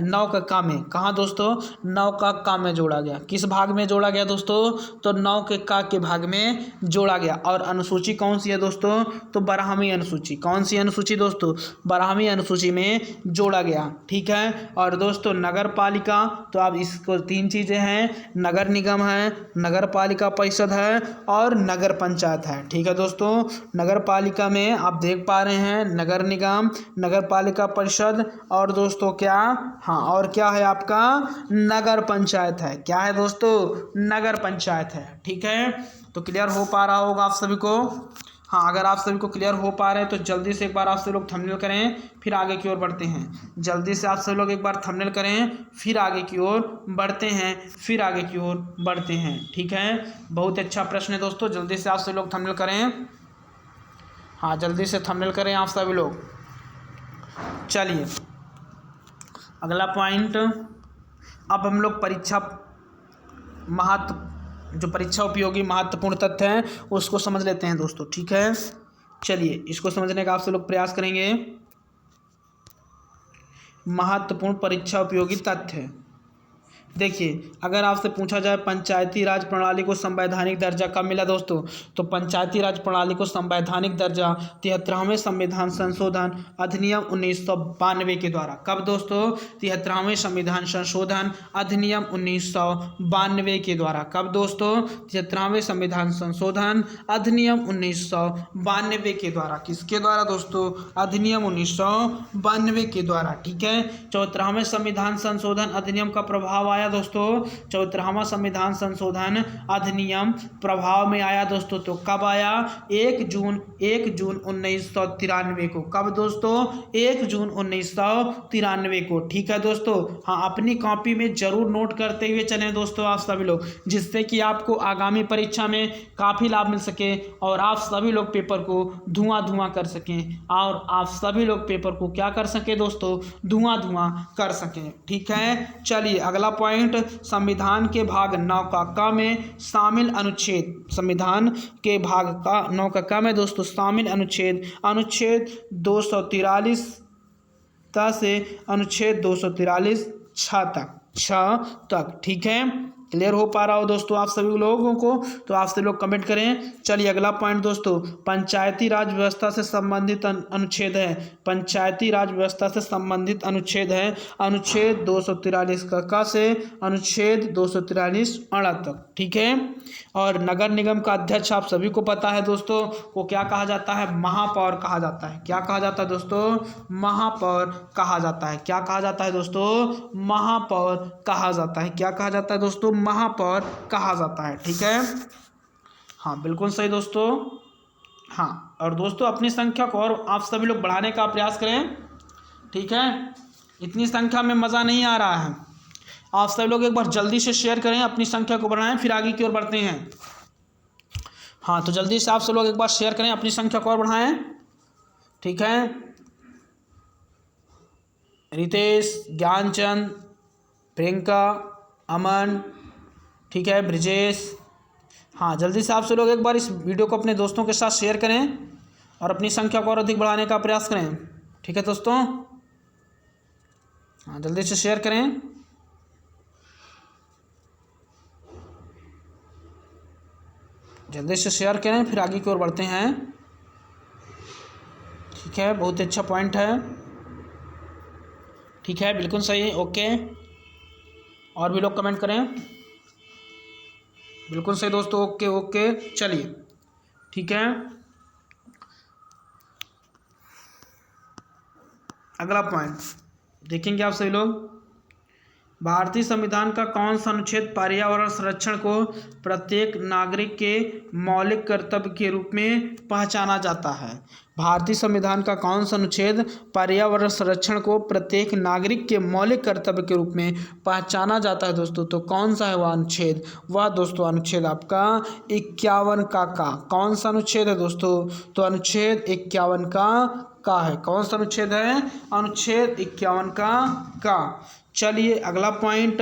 9 कक्का में, कहाँ दोस्तों? 9 कक्का में जोड़ा गया। किस भाग में जोड़ा गया दोस्तों? तो 9 कक्का के भाग में जोड़ा गया। और अनुसूची कौन सी है दोस्तों? तो 12वीं अनुसूची। कौन सी अनुसूची दोस्तों? 12वीं अनुसूची में जोड़ा गया, ठीक है। और दोस्तों नगर पालिका, तो आप इसको 3 चीजें हैं, नगर निगम है, नगर पालिका परिषद है और नगर पंचायत है, ठीक है दोस्तों। नगर पालिका में आप देख पा रहे हैं नगर निगम, नगर पालिका परिषद और दोस्तों क्या? हाँ, और क्या है आपका? नगर पंचायत है। क्या है दोस्तों? नगर पंचायत है, ठीक है। तो क्लियर हो पा रहा होगा आप सभी को। हाँ, अगर आप सभी को क्लियर हो पा रहे हैं तो जल्दी से एक बार आप सभी लोग थंबनेल करें, फिर आगे की ओर बढ़ते हैं। जल्दी से आप सभी लोग एक बार थंबनेल करें, फिर आगे की ओर बढ़ते हैं, फिर आगे की ओर बढ़ते हैं, ठीक है। बहुत अच्छा प्रश्न है दोस्तों, जल्दी से आप सभी लोग थंबनेल करें। हाँ, जल्दी से थंबनेल करें आप सभी लोग। चलिए अगला पॉइंट, अब हम लोग जो परीक्षा उपयोगी महत्वपूर्ण तथ्य हैं उसको समझ लेते हैं दोस्तों, ठीक है। चलिए इसको समझने का आप सब लोग प्रयास करेंगे। महत्वपूर्ण परीक्षा उपयोगी तथ्य, देखिए अगर आपसे पूछा जाए पंचायती राज प्रणाली को संवैधानिक दर्जा कब मिला दोस्तों? तो पंचायती राज प्रणाली को संवैधानिक दर्जा 73वें संविधान संशोधन अधिनियम 1992 के द्वारा। कब दोस्तों? 73वें संविधान संशोधन अधिनियम 1992 के द्वारा। कब दोस्तों? 73वें संविधान संशोधन अधिनियम 1992 के द्वारा। किसके द्वारा दोस्तों? अधिनियम 1992 के द्वारा, ठीक है। 74वें संविधान संशोधन अधिनियम का प्रभाव आया दोस्तों, 74वां संविधान संशोधन अधिनियम प्रभाव में आया दोस्तों। तो कब आया? 1 जून 1993 को। कब दोस्तों? 1 जून 1993 को, ठीक है दोस्तों। हाँ, अपनी कॉपी में जरूर नोट करते हुए चलें दोस्तों आप सभी लोग, जिससे कि आपको आगामी परीक्षा में काफ़ी लाभ मिल सके और आप सभी लोग पेपर को धुआं कर सकें, और आप सभी लोग पेपर को क्या कर सकें दोस्तों? धुआं कर सकें, ठीक है। चलिए अगला पॉइंट, संविधान के भाग 9 का क में शामिल अनुच्छेद, संविधान के भाग का 9 का क में दोस्तों शामिल अनुच्छेद 243 से अनुच्छेद 243 6 तक, ठीक है। क्लियर हो पा रहा हो दोस्तों आप सभी लोगों को? तो आप सभी लोग कमेंट करें। चलिए अगला पॉइंट दोस्तों, पंचायती राज व्यवस्था से संबंधित अनुच्छेद है। पंचायती राज व्यवस्था से संबंधित अनुच्छेद है अनुच्छेद 243 क से अनुच्छेद 243 अ तक, ठीक है। और नगर निगम का अध्यक्ष आप सभी को पता है दोस्तों, को क्या कहा जाता है? महापौर कहा जाता है। क्या कहा जाता है दोस्तों? महापौर कहा जाता है। क्या कहा जाता है दोस्तों? महापौर कहा जाता है। क्या कहा जाता है दोस्तों? महापौर कहा जाता है, ठीक है। हाँ, बिल्कुल सही दोस्तों। हाँ, और दोस्तों अपनी संख्या को और आप सभी लोग बढ़ाने का प्रयास करें, ठीक है। इतनी संख्या में मज़ा नहीं आ रहा है। आप सब लोग एक बार जल्दी से शेयर करें, अपनी संख्या को बढ़ाएं, फिर आगे की ओर बढ़ते हैं। हाँ, तो जल्दी से आप सब लोग एक बार शेयर करें, अपनी संख्या को और बढ़ाएं। ठीक है, रितेश, ज्ञानचंद, प्रियंका, अमन, ठीक है, ब्रिजेश। हाँ, जल्दी से आप सब लोग एक बार इस वीडियो को अपने दोस्तों के साथ शेयर करें और अपनी संख्या को और अधिक बढ़ाने का प्रयास करें। ठीक है दोस्तों, हाँ जल्दी से शेयर करें। जल्दी से शेयर करें, फिर आगे की ओर बढ़ते हैं। ठीक है, बहुत अच्छा पॉइंट है। ठीक है, बिल्कुल सही, ओके। और भी लोग कमेंट करें। बिल्कुल सही दोस्तों, ओके ओके। चलिए, ठीक है, अगला पॉइंट देखेंगे आप सभी लोग। भारतीय संविधान का कौन सा अनुच्छेद पर्यावरण संरक्षण को प्रत्येक नागरिक के मौलिक कर्तव्य के रूप में पहचाना जाता है? भारतीय संविधान का कौन सा अनुच्छेद पर्यावरण संरक्षण को प्रत्येक नागरिक के मौलिक कर्तव्य के रूप में पहचाना जाता है दोस्तों? तो कौन सा है वह अनुच्छेद? वह दोस्तों अनुच्छेद आपका 51 का कौन सा अनुच्छेद है दोस्तों? तो अनुच्छेद 51 का है। कौन सा अनुच्छेद है? अनुच्छेद 51 का। चलिए, अगला पॉइंट,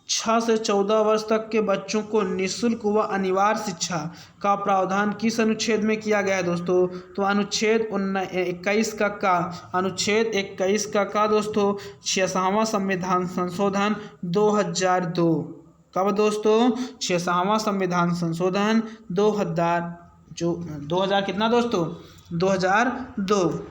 6 से 14 वर्ष तक के बच्चों को निःशुल्क व अनिवार्य शिक्षा का प्रावधान किस अनुच्छेद में किया गया है दोस्तों? तो अनुच्छेद 21 का अनुच्छेद 21 का दोस्तों 66वां संविधान संशोधन 2002। कब दोस्तों? 66वां संविधान संशोधन 2000 कितना दोस्तों? 2002।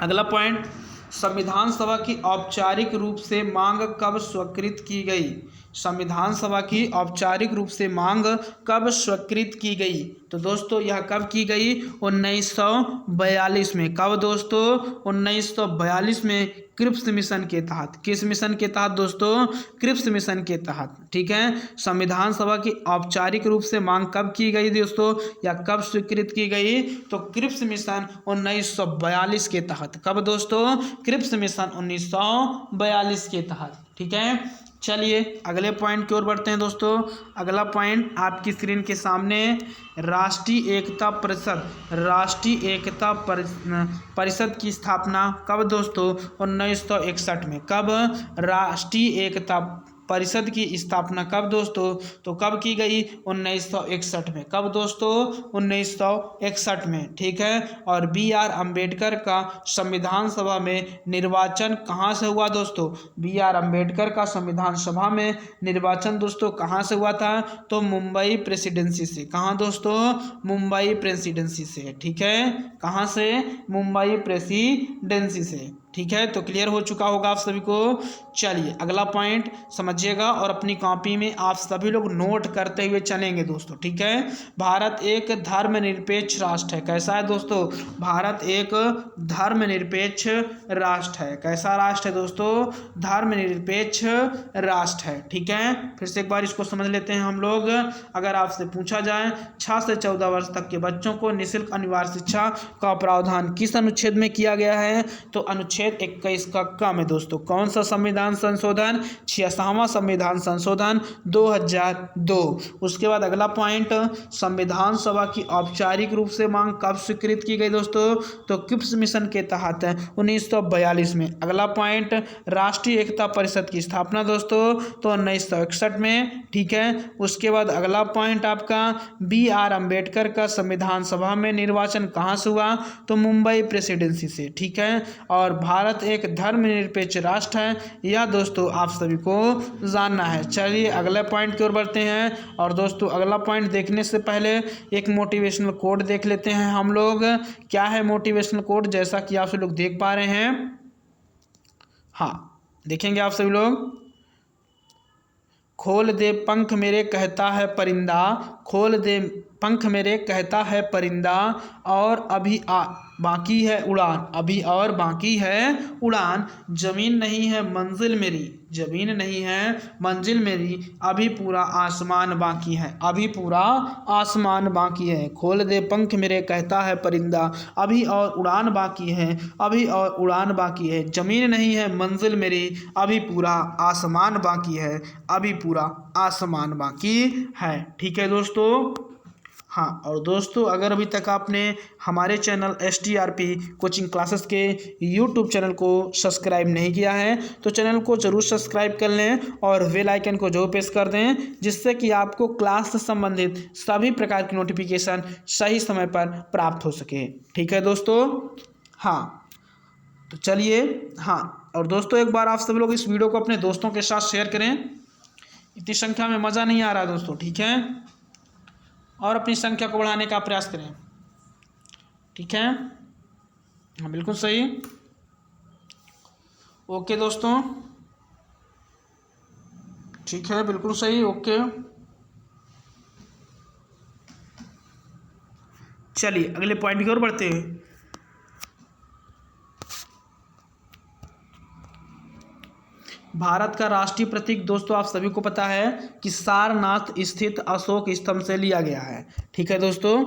अगला पॉइंट, संविधान सभा की औपचारिक रूप से मांग कब स्वीकृत की गई? संविधान सभा की औपचारिक रूप से मांग कब स्वीकृत की गई? तो दोस्तों यह कब की गई? 1942 में। कब दोस्तों? 1942 में क्रिप्स मिशन के तहत। किस मिशन के तहत दोस्तों? क्रिप्स मिशन के तहत। ठीक है, संविधान सभा की औपचारिक रूप से मांग कब की गई दोस्तों, या कब स्वीकृत की गई? तो क्रिप्स मिशन 1942 के तहत। कब दोस्तों? क्रिप्स मिशन 1942 के तहत। ठीक है, चलिए अगले पॉइंट की ओर बढ़ते हैं दोस्तों। अगला पॉइंट आपकी स्क्रीन के सामने, राष्ट्रीय एकता परिषद की स्थापना कब दोस्तों? 1961 में। कब? राष्ट्रीय एकता परिषद की स्थापना कब दोस्तों? तो कब की गई? 1961 में। कब दोस्तों? 1961 में। ठीक है, और BR अम्बेडकर का संविधान सभा में निर्वाचन कहाँ से हुआ दोस्तों? BR अम्बेडकर का संविधान सभा में निर्वाचन दोस्तों कहाँ से हुआ था? तो मुंबई प्रेसिडेंसी से। कहाँ दोस्तों? मुंबई प्रेसिडेंसी से। ठीक है, कहाँ से? मुंबई प्रेसिडेंसी से। ठीक है, तो क्लियर हो चुका होगा आप सभी को। चलिए अगला पॉइंट समझिएगा और अपनी कॉपी में आप सभी लोग नोट करते हुए चलेंगे दोस्तों। ठीक है, भारत एक धर्मनिरपेक्ष राष्ट्र है। कैसा है दोस्तों? भारत एक धर्मनिरपेक्ष राष्ट्र है। कैसा राष्ट्र है दोस्तों? धर्मनिरपेक्ष राष्ट्र है। ठीक है, फिर से एक बार इसको समझ लेते हैं हम लोग। अगर आपसे पूछा जाए 6 से 14 वर्ष तक के बच्चों को निःशुल्क अनिवार्य शिक्षा का प्रावधान किस अनुच्छेद में किया गया है? तो अनुच्छेद 21 का में दोस्तों। कौन सा संविधान संशोधन? 66वां संविधान संशोधन 2002। उसके बाद अगला पॉइंट, संविधान सभा की औपचारिक रूप से मांग कब स्वीकृत की गई दोस्तों? तो क्रिप्स मिशन के तहत 1942 में। अगला पॉइंट, राष्ट्रीय एकता परिषद की स्थापना दोस्तों तो 1961 में। ठीक है, उसके बाद अगला पॉइंट आपका BR अम्बेडकर का संविधान सभा में निर्वाचन कहाँ से हुआ? तो मुंबई प्रेसिडेंसी से। ठीक है, और भारत एक धर्मनिरपेक्ष राष्ट्र है, यह दोस्तों आप सभी को जानना है। चलिए अगले पॉइंट की ओर बढ़ते हैं। और दोस्तों अगला पॉइंट देखने से पहले एक मोटिवेशनल कोड देख लेते हैं हम लोग। क्या है मोटिवेशनल कोड? जैसा कि आप सभी लोग देख पा रहे हैं, हाँ देखेंगे आप सभी लोग। खोल दे पंख मेरे कहता है परिंदा, खोल दे पंख मेरे कहता है परिंदा, और अभी बाकी है उड़ान, अभी और बाकी है उड़ान, जमीन नहीं है मंजिल मेरी, जमीन नहीं है मंजिल मेरी, अभी पूरा आसमान बाकी है, अभी पूरा आसमान बाकी है। खोल दे पंख मेरे कहता है परिंदा, अभी और उड़ान बाकी है, अभी और उड़ान बाकी है। जमीन नहीं है मंजिल मेरी, अभी पूरा आसमान बाकी है, अभी पूरा आसमान बाकी है। ठीक है दोस्तों। हाँ, और दोस्तों अगर अभी तक आपने हमारे चैनल STRP कोचिंग क्लासेस के यूट्यूब चैनल को सब्सक्राइब नहीं किया है तो चैनल को ज़रूर सब्सक्राइब कर लें और बेल आइकन को जरूर प्रेस कर दें, जिससे कि आपको क्लास से संबंधित सभी प्रकार की नोटिफिकेशन सही समय पर प्राप्त हो सके। ठीक है दोस्तों। हाँ, तो चलिए। हाँ, और दोस्तों एक बार आप सब लोग इस वीडियो को अपने दोस्तों के साथ शेयर करें। इतनी संख्या में मज़ा नहीं आ रहा दोस्तों। ठीक है, और अपनी संख्या को बढ़ाने का प्रयास करें। ठीक है, हाँ बिल्कुल सही। ओके दोस्तों, ठीक है, बिल्कुल सही। ओके, चलिए अगले पॉइंट की ओर बढ़ते हैं। भारत का राष्ट्रीय प्रतीक दोस्तों आप सभी को पता है कि सारनाथ स्थित अशोक स्तंभ से लिया गया है। ठीक है दोस्तों,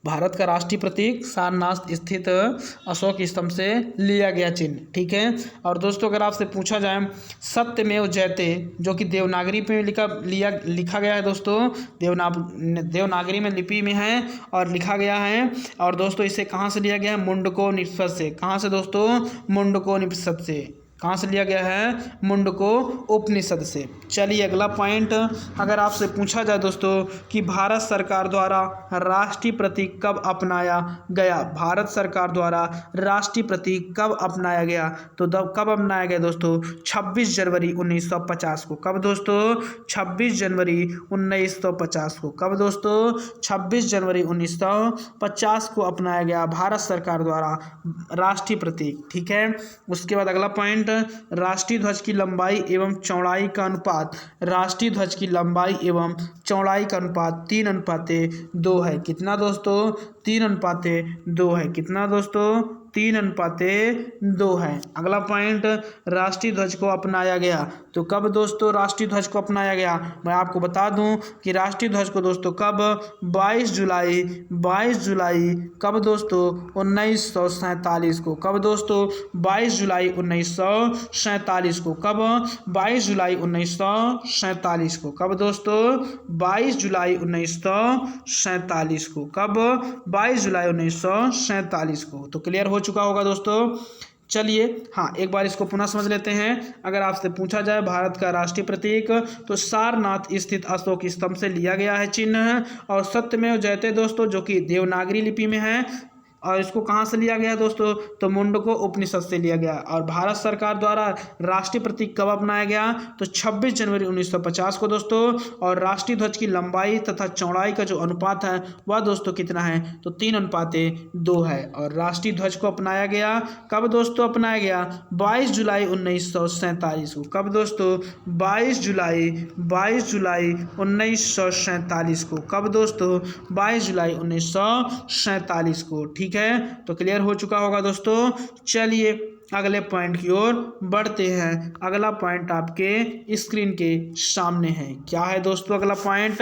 भारत का राष्ट्रीय प्रतीक सारनाथ स्थित अशोक स्तंभ से लिया गया चिन्ह। ठीक है, और दोस्तों अगर आपसे पूछा जाए सत्यमेव जयते, जो कि देवनागरी में लिखा गया है दोस्तों, देवनागरी में लिपि में है और लिखा गया है। और दोस्तों इसे कहाँ से लिया गया है? मुंडकोनिपनिषद से। कहाँ से दोस्तों? मुंडकोनिपनिषद से। कहाँ से लिया गया है? मुंडको उपनिषद से। चलिए अगला पॉइंट, अगर आपसे पूछा जाए दोस्तों कि भारत सरकार द्वारा राष्ट्रीय प्रतीक कब अपनाया गया, भारत सरकार द्वारा राष्ट्रीय प्रतीक कब अपनाया गया, तो कब अपनाया गया दोस्तों? 26 जनवरी 1950 को। कब दोस्तों? 26 जनवरी 1950 को। कब दोस्तों? 26 जनवरी 1950 को अपनाया गया भारत सरकार द्वारा राष्ट्रीय प्रतीक। ठीक है, उसके बाद अगला पॉइंट, राष्ट्रीय ध्वज की लंबाई एवं चौड़ाई का अनुपात, राष्ट्रीय ध्वज की लंबाई एवं चौड़ाई का अनुपात 3:2 है। कितना दोस्तों? 3:2 है। कितना दोस्तों? 3:2 है। अगला पॉइंट, राष्ट्रीय ध्वज को अपनाया गया, तो कब दोस्तों राष्ट्रीय ध्वज को अपनाया गया? मैं आपको बता दूं कि राष्ट्रीय ध्वज को दोस्तों कब? 22 जुलाई कब दोस्तों? 1947 को। कब दोस्तों? 22 जुलाई 1947 को। कब? 22 जुलाई 1947 को। कब दोस्तों? 22 जुलाई 1947 को। कब? 22 जुलाई 1947 को। तो क्लियर हो चुका होगा दोस्तों। चलिए हाँ, एक बार इसको पुनः समझ लेते हैं। अगर आपसे पूछा जाए भारत का राष्ट्रीय प्रतीक, तो सारनाथ स्थित अशोक स्तंभ से लिया गया है चिन्ह, और सत्यमेव जयते दोस्तों जो कि देवनागरी लिपि में है, और इसको कहाँ से लिया गया दोस्तों? तो मुंडको उपनिषद से लिया गया। और भारत सरकार द्वारा राष्ट्रीय प्रतीक कब अपनाया गया? तो 26 जनवरी 1950 को दोस्तों। और राष्ट्रीय ध्वज की लंबाई तथा चौड़ाई का जो अनुपात है वह दोस्तों कितना है? तो 3:2 है। और राष्ट्रीय ध्वज को अपनाया गया कब दोस्तों? अपनाया गया 22 जुलाई 1947 को। कब दोस्तों? 22 जुलाई 1947 को। कब दोस्तों? 22 जुलाई 1947 को। ठीक है, तो क्लियर हो चुका होगा दोस्तों। चलिए अगले पॉइंट की ओर बढ़ते हैं। अगला पॉइंट आपके स्क्रीन के सामने है। क्या है दोस्तों अगला पॉइंट?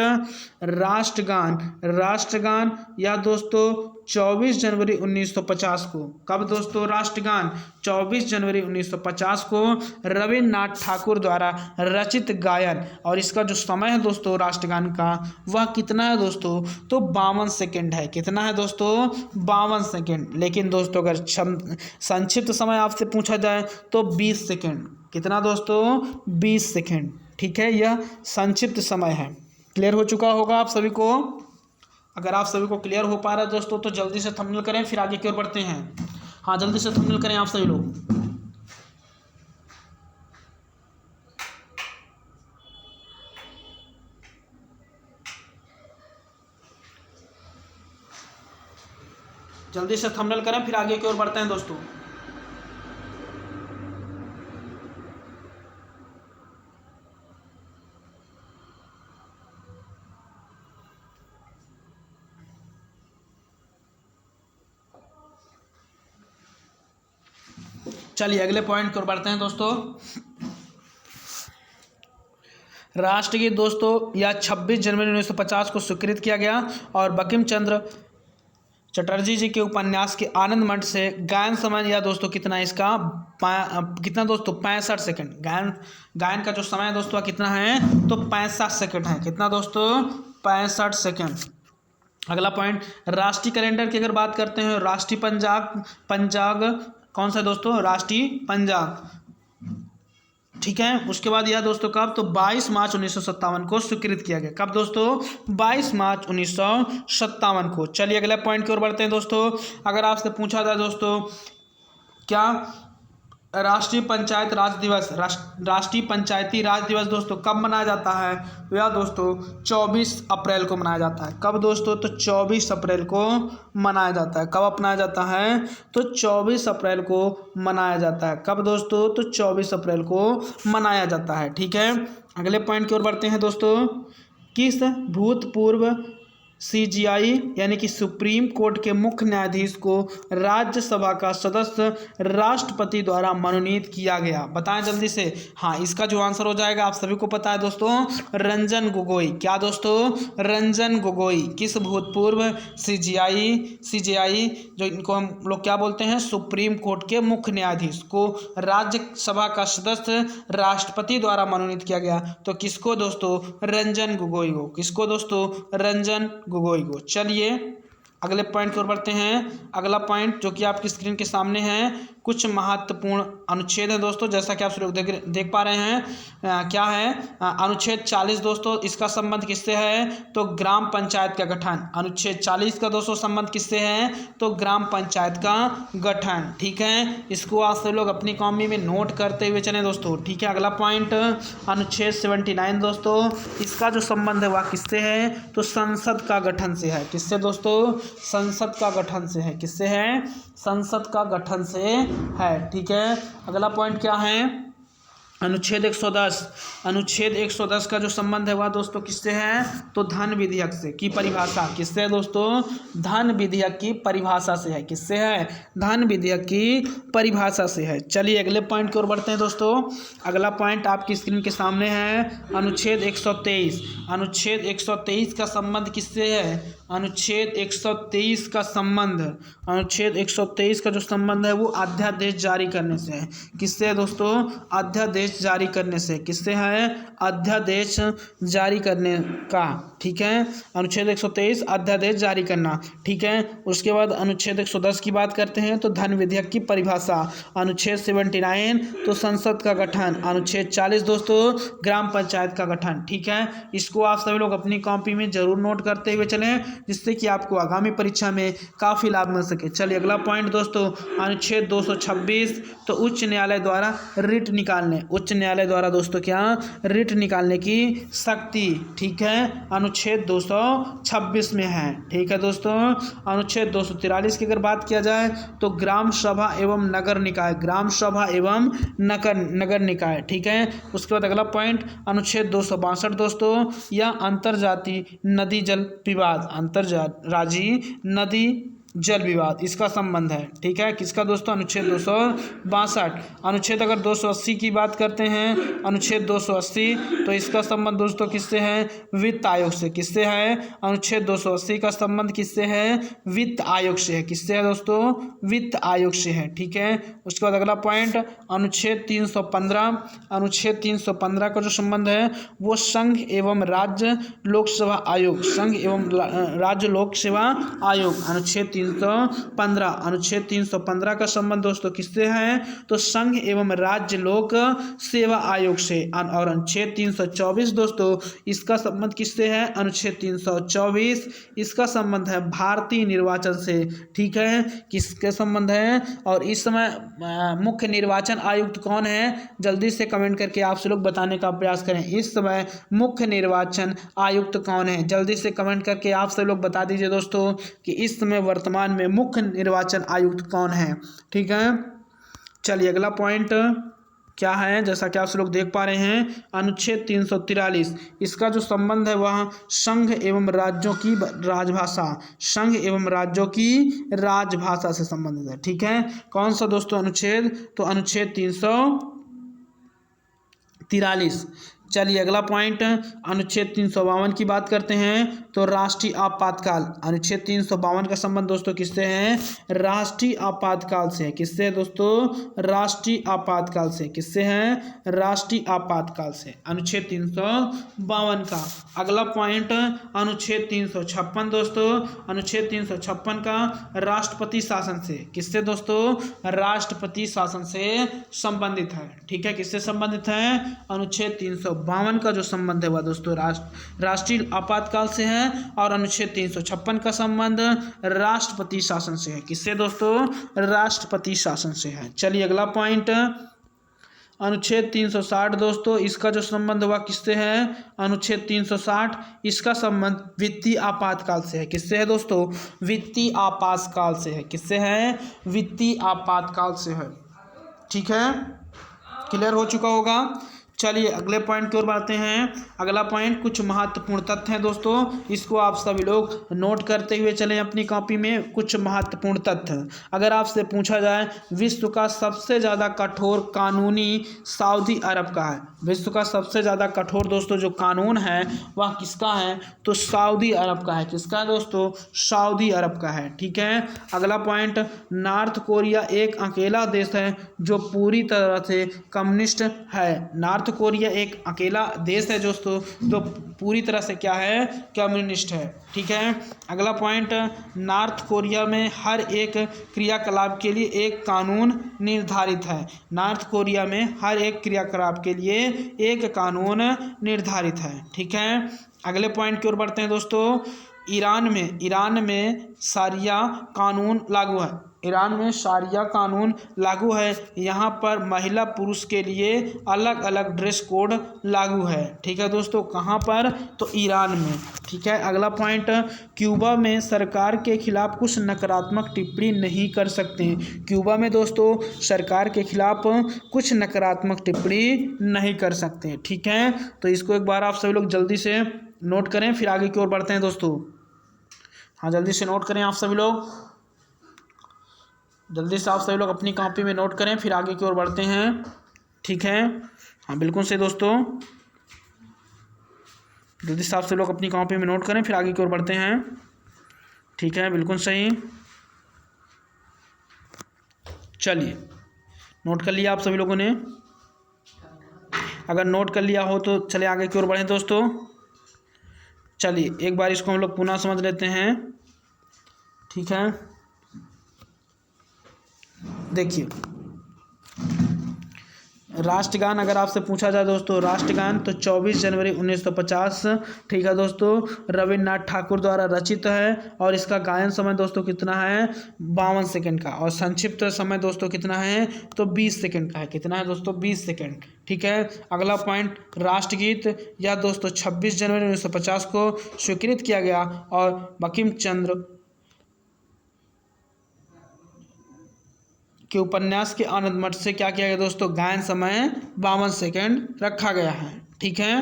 राष्ट्रगान। राष्ट्रगान या दोस्तों 24 जनवरी 1950 को। कब दोस्तों? राष्ट्रगान 24 जनवरी 1950 को रविन्द्रनाथ ठाकुर द्वारा रचित गायन। और इसका जो समय है दोस्तों राष्ट्रगान का, वह कितना है दोस्तों? तो 52 सेकेंड है। कितना है दोस्तों? 52 सेकेंड। लेकिन दोस्तों अगर संक्षिप्त समय आपसे पूछा जाए तो 20 सेकेंड। कितना दोस्तों? 20 सेकेंड। ठीक है, यह संक्षिप्त समय है। क्लियर हो चुका होगा आप सभी को। अगर आप सभी को क्लियर हो पा रहा है दोस्तों तो जल्दी से थंबनेल करें, फिर आगे की ओर बढ़ते हैं। हाँ, जल्दी से थंबनेल करें आप सभी लोग। जल्दी से थंबनेल करें, फिर आगे की ओर बढ़ते हैं दोस्तों। चलिए अगले पॉइंट की ओर बढ़ते हैं दोस्तों। राष्ट्रगीत दोस्तों या 26 जनवरी 1950 को स्वीकृत किया गया। और बंकिम चंद्र चटर्जी जी के उपन्यास के आनंद मठ से गायन समय या दोस्तों कितना है इसका कितना दोस्तों 65 सेकंड। गायन का जो समय है दोस्तों कितना है तो 65 सेकंड है। कितना दोस्तों 65 सेकंड। अगला पॉइंट, राष्ट्रीय कैलेंडर की अगर बात करते हैं, राष्ट्रीय पंजाब कौन सा दोस्तों, राष्ट्रीय पंजाब, ठीक है। उसके बाद यह दोस्तों कब, तो 22 मार्च 1957 को स्वीकृत किया गया। कब दोस्तों, 22 मार्च 1957 को। चलिए अगले पॉइंट की ओर बढ़ते हैं दोस्तों। अगर आपसे पूछा जाए दोस्तों क्या राष्ट्रीय पंचायती राज दिवस दोस्तों कब मनाया जाता है, तो यह दोस्तों 24 अप्रैल को मनाया जाता है। कब दोस्तों, तो 24 अप्रैल को मनाया जाता है। कब अपनाया जाता है, तो 24 अप्रैल को मनाया जाता है। कब दोस्तों, तो 24 अप्रैल को मनाया जाता है, ठीक है। अगले पॉइंट की ओर बढ़ते हैं दोस्तों। किस भूतपूर्व CJI यानी कि सुप्रीम कोर्ट के मुख्य न्यायाधीश को राज्यसभा का सदस्य राष्ट्रपति द्वारा मनोनीत किया गया, बताएं जल्दी से। हाँ, इसका जो आंसर हो जाएगा आप सभी को पता है दोस्तों, रंजन गोगोई। क्या दोस्तों, रंजन गोगोई। किस भूतपूर्व CJI जो इनको हम लोग क्या बोलते हैं, सुप्रीम कोर्ट के मुख्य न्यायाधीश को राज्यसभा का सदस्य राष्ट्रपति द्वारा मनोनीत किया गया, तो किसको दोस्तों, रंजन गोगोई को। किसको दोस्तों, रंजन गोगोई को। चलिए अगले पॉइंट की ओर बढ़ते हैं। अगला पॉइंट जो कि आपकी स्क्रीन के सामने है, कुछ महत्वपूर्ण अनुच्छेद है दोस्तों, जैसा कि आप लोग देख पा रहे हैं। क्या है, अनुच्छेद 40 दोस्तों, इसका संबंध किससे है, तो ग्राम पंचायत का गठन। अनुच्छेद 40 का दोस्तों संबंध किससे है, तो ग्राम पंचायत का गठन, ठीक है। इसको आप सब लोग अपनी कॉपी में नोट करते हुए चलें दोस्तों, ठीक है। अगला पॉइंट अनुच्छेद 79 दोस्तों, इसका जो संबंध है वह किससे है, तो संसद का गठन से है। किससे दोस्तों, संसद का गठन से है। किससे है, संसद का गठन से है, ठीक है। अगला पॉइंट क्या है, अनुच्छेद 110। अनुच्छेद 110 का जो संबंध है वह दोस्तों किससे है, तो धन विधेयक से की परिभाषा। किससे है दोस्तों, धन विधेयक की परिभाषा से है। किससे है, धन विधेयक की परिभाषा से है। चलिए अगले पॉइंट की ओर बढ़ते हैं दोस्तों। अगला पॉइंट आपकी स्क्रीन के सामने है, अनुच्छेद 123। अनुच्छेद 123 का संबंध किससे है, अनुच्छेद 123 का संबंध, अनुच्छेद 123 का जो संबंध है वो अध्यादेश जारी करने से है। किससे है दोस्तों, अध्यादेश जारी करने से। किससे है, अध्यादेश जारी करने का, ठीक है। अनुच्छेद 123 अध्यादेश जारी करना, ठीक है। उसके बाद अनुच्छेद 110 की बात करते हैं तो धन विधेयक की परिभाषा। अनुच्छेद 79 तो संसद का गठन। अनुच्छेद 40 दोस्तों ग्राम पंचायत का गठन, ठीक है। इसको आप सभी लोग अपनी कॉपी में जरूर नोट करते हुए चलें, जिससे कि आपको आगामी परीक्षा में काफ़ी लाभ मिल सके। चलिए अगला पॉइंट दोस्तों, अनुच्छेद 226 तो उच्च न्यायालय द्वारा रिट निकालने। उच्च न्यायालय द्वारा दोस्तों क्या, रिट निकालने की शक्ति, ठीक है, अनुच्छेद 226 में है, ठीक है दोस्तों। अनुच्छेद 243 की अगर बात किया जाए तो ग्राम सभा एवं नगर निकाय, ग्राम सभा एवं नगर निकाय, ठीक है। उसके बाद अगला पॉइंट अनुच्छेद 262 दोस्तों, यह अंतरजातीय नदी जल विवाद, अंतरराज्यीय नदी जल विवाद, इसका संबंध है, ठीक है। किसका दोस्तों, अनुच्छेद 262। अनुच्छेद अगर 280 की बात करते हैं, अनुच्छेद 280 तो इसका संबंध दोस्तों किससे है, वित्त आयोग से। किससे है, अनुच्छेद 280 का संबंध किससे है, वित्त आयोग से है। किससे है दोस्तों, वित्त आयोग से है, ठीक है। उसके बाद अगला पॉइंट अनुच्छेद 315। अनुच्छेद 315 का जो संबंध है वो संघ एवं राज्य लोक सेवा आयोग, संघ एवं राज्य लोक सेवा आयोग, अनुच्छेद 315। अनुच्छेद 315 का संबंध दोस्तों किससे है, तो संघ एवं राज्य लोक सेवा आयोग से। और अनुच्छेद 324 दोस्तों इसका संबंध किससे है, अनुच्छेद 324 इसका संबंध है भारतीय निर्वाचन से, ठीक है। किसके संबंध है, और इस समय मुख्य निर्वाचन आयुक्त कौन है, जल्दी से कमेंट करके आप लोग बताने का प्रयास करें। इस समय मुख्य निर्वाचन आयुक्त कौन है, जल्दी से कमेंट करके आप सब लोग बता दीजिए दोस्तों कि इस समय वर्तमान में मुख्य निर्वाचन आयुक्त कौन है, ठीक है। चलिए अगला पॉइंट क्या है, जैसा कि आप लोग देख पा रहे हैं अनुच्छेद 343 इसका जो संबंध है वह संघ एवं राज्यों की राजभाषा, संघ एवं राज्यों की राजभाषा से संबंधित है, ठीक है। कौन सा दोस्तों अनुच्छेद, तो अनुच्छेद 343 चलिए अगला पॉइंट, अनुच्छेद 352 की बात करते हैं। तो राष्ट्रीय आपातकाल, अनुच्छेद 352 का संबंध दोस्तों किससे है? राष्ट्रीय आपातकाल से है। किससे है दोस्तों? राष्ट्रीय आपातकाल से। किससे है? राष्ट्रीय आपातकाल से, अनुच्छेद 352 का। अगला पॉइंट, अनुच्छेद 356 दोस्तों, अनुच्छेद 356 का राष्ट्रपति शासन से। किससे दोस्तों? राष्ट्रपति शासन से संबंधित है। ठीक है, किससे संबंधित है? अनुच्छेद 352 का जो संबंध है वह दोस्तों राष्ट्रीय आपातकाल से है, और अनुच्छेद 356 का संबंध राष्ट्रपति शासन से है। किससे दोस्तों? राष्ट्रपति शासन से है। चलिए अगला पॉइंट, अनुच्छेद 360 दोस्तों, इसका जो संबंध हुआ किससे है? अनुच्छेद 360, इसका संबंध वित्तीय आपातकाल से है। किससे है दोस्तों? वित्तीय आपातकाल से है। किससे है? वित्तीय आपातकाल से है। ठीक है, क्लियर हो चुका होगा। चलिए अगले पॉइंट की ओर बढ़ते हैं। अगला पॉइंट कुछ महत्वपूर्ण तथ्य हैं दोस्तों, इसको आप सभी लोग नोट करते हुए चलें अपनी कॉपी में। कुछ महत्वपूर्ण तथ्य, अगर आपसे पूछा जाए विश्व का सबसे ज़्यादा कठोर कानूनी सऊदी अरब का है। विश्व का सबसे ज़्यादा कठोर दोस्तों जो कानून है वह किसका है? तो सऊदी अरब का है। किसका है दोस्तों? सऊदी अरब का है। ठीक है, अगला पॉइंट, नॉर्थ कोरिया एक अकेला देश है जो पूरी तरह से कम्युनिस्ट है। नॉर्थ कोरिया एक अकेला देश है दोस्तों जो पूरी तरह से क्या है? कम्युनिस्ट है। ठीक है, अगला पॉइंट, नॉर्थ कोरिया में हर एक क्रियाकलाप के लिए एक कानून निर्धारित है। नॉर्थ कोरिया में हर एक क्रियाकलाप के लिए एक कानून निर्धारित है। ठीक है, अगले पॉइंट की ओर बढ़ते हैं दोस्तों। ईरान में शारिया कानून लागू है। ईरान में शारिया कानून लागू है। यहाँ पर महिला पुरुष के लिए अलग अलग ड्रेस कोड लागू है। ठीक है दोस्तों, कहाँ पर? तो ईरान में। ठीक है, अगला पॉइंट, क्यूबा में सरकार के खिलाफ कुछ नकारात्मक टिप्पणी नहीं कर सकते। क्यूबा में दोस्तों सरकार के खिलाफ कुछ नकारात्मक टिप्पणी नहीं कर सकते। ठीक है, तो इसको एक बार आप सभी लोग जल्दी से नोट करें, फिर आगे की ओर बढ़ते हैं दोस्तों। हाँ, जल्दी से नोट करें आप सभी लोग, जल्दी से आप सभी लोग अपनी कॉपी में नोट करें, फिर आगे की ओर बढ़ते हैं। ठीक है, हाँ बिल्कुल सही दोस्तों, जल्दी से आप सभी लोग अपनी कॉपी में नोट करें, फिर आगे की ओर बढ़ते हैं। ठीक है, बिल्कुल सही। चलिए, नोट कर लिया आप सभी लोगों ने? अगर नोट कर लिया हो तो चलिए आगे की ओर बढ़ें दोस्तों। चलिए एक बार इसको हम लोग पुनः समझ लेते हैं। ठीक है, देखिए राष्ट्रगान अगर आपसे पूछा जाए दोस्तों, राष्ट्रगान तो 24 जनवरी 1950, ठीक है दोस्तों, रविन्द्रनाथ ठाकुर द्वारा रचित है। और इसका गायन समय दोस्तों कितना है? 52 सेकंड का। और संक्षिप्त समय दोस्तों कितना है? तो 20 सेकंड का है। कितना है दोस्तों? 20 सेकंड। ठीक है, अगला पॉइंट, राष्ट्रगीत यह दोस्तों 26 जनवरी 1950 को स्वीकृत किया गया और बंकिम चंद्र के उपन्यास के आनंद मठ से क्या किया गया दोस्तों? गायन समय 52 सेकंड रखा गया है। ठीक है,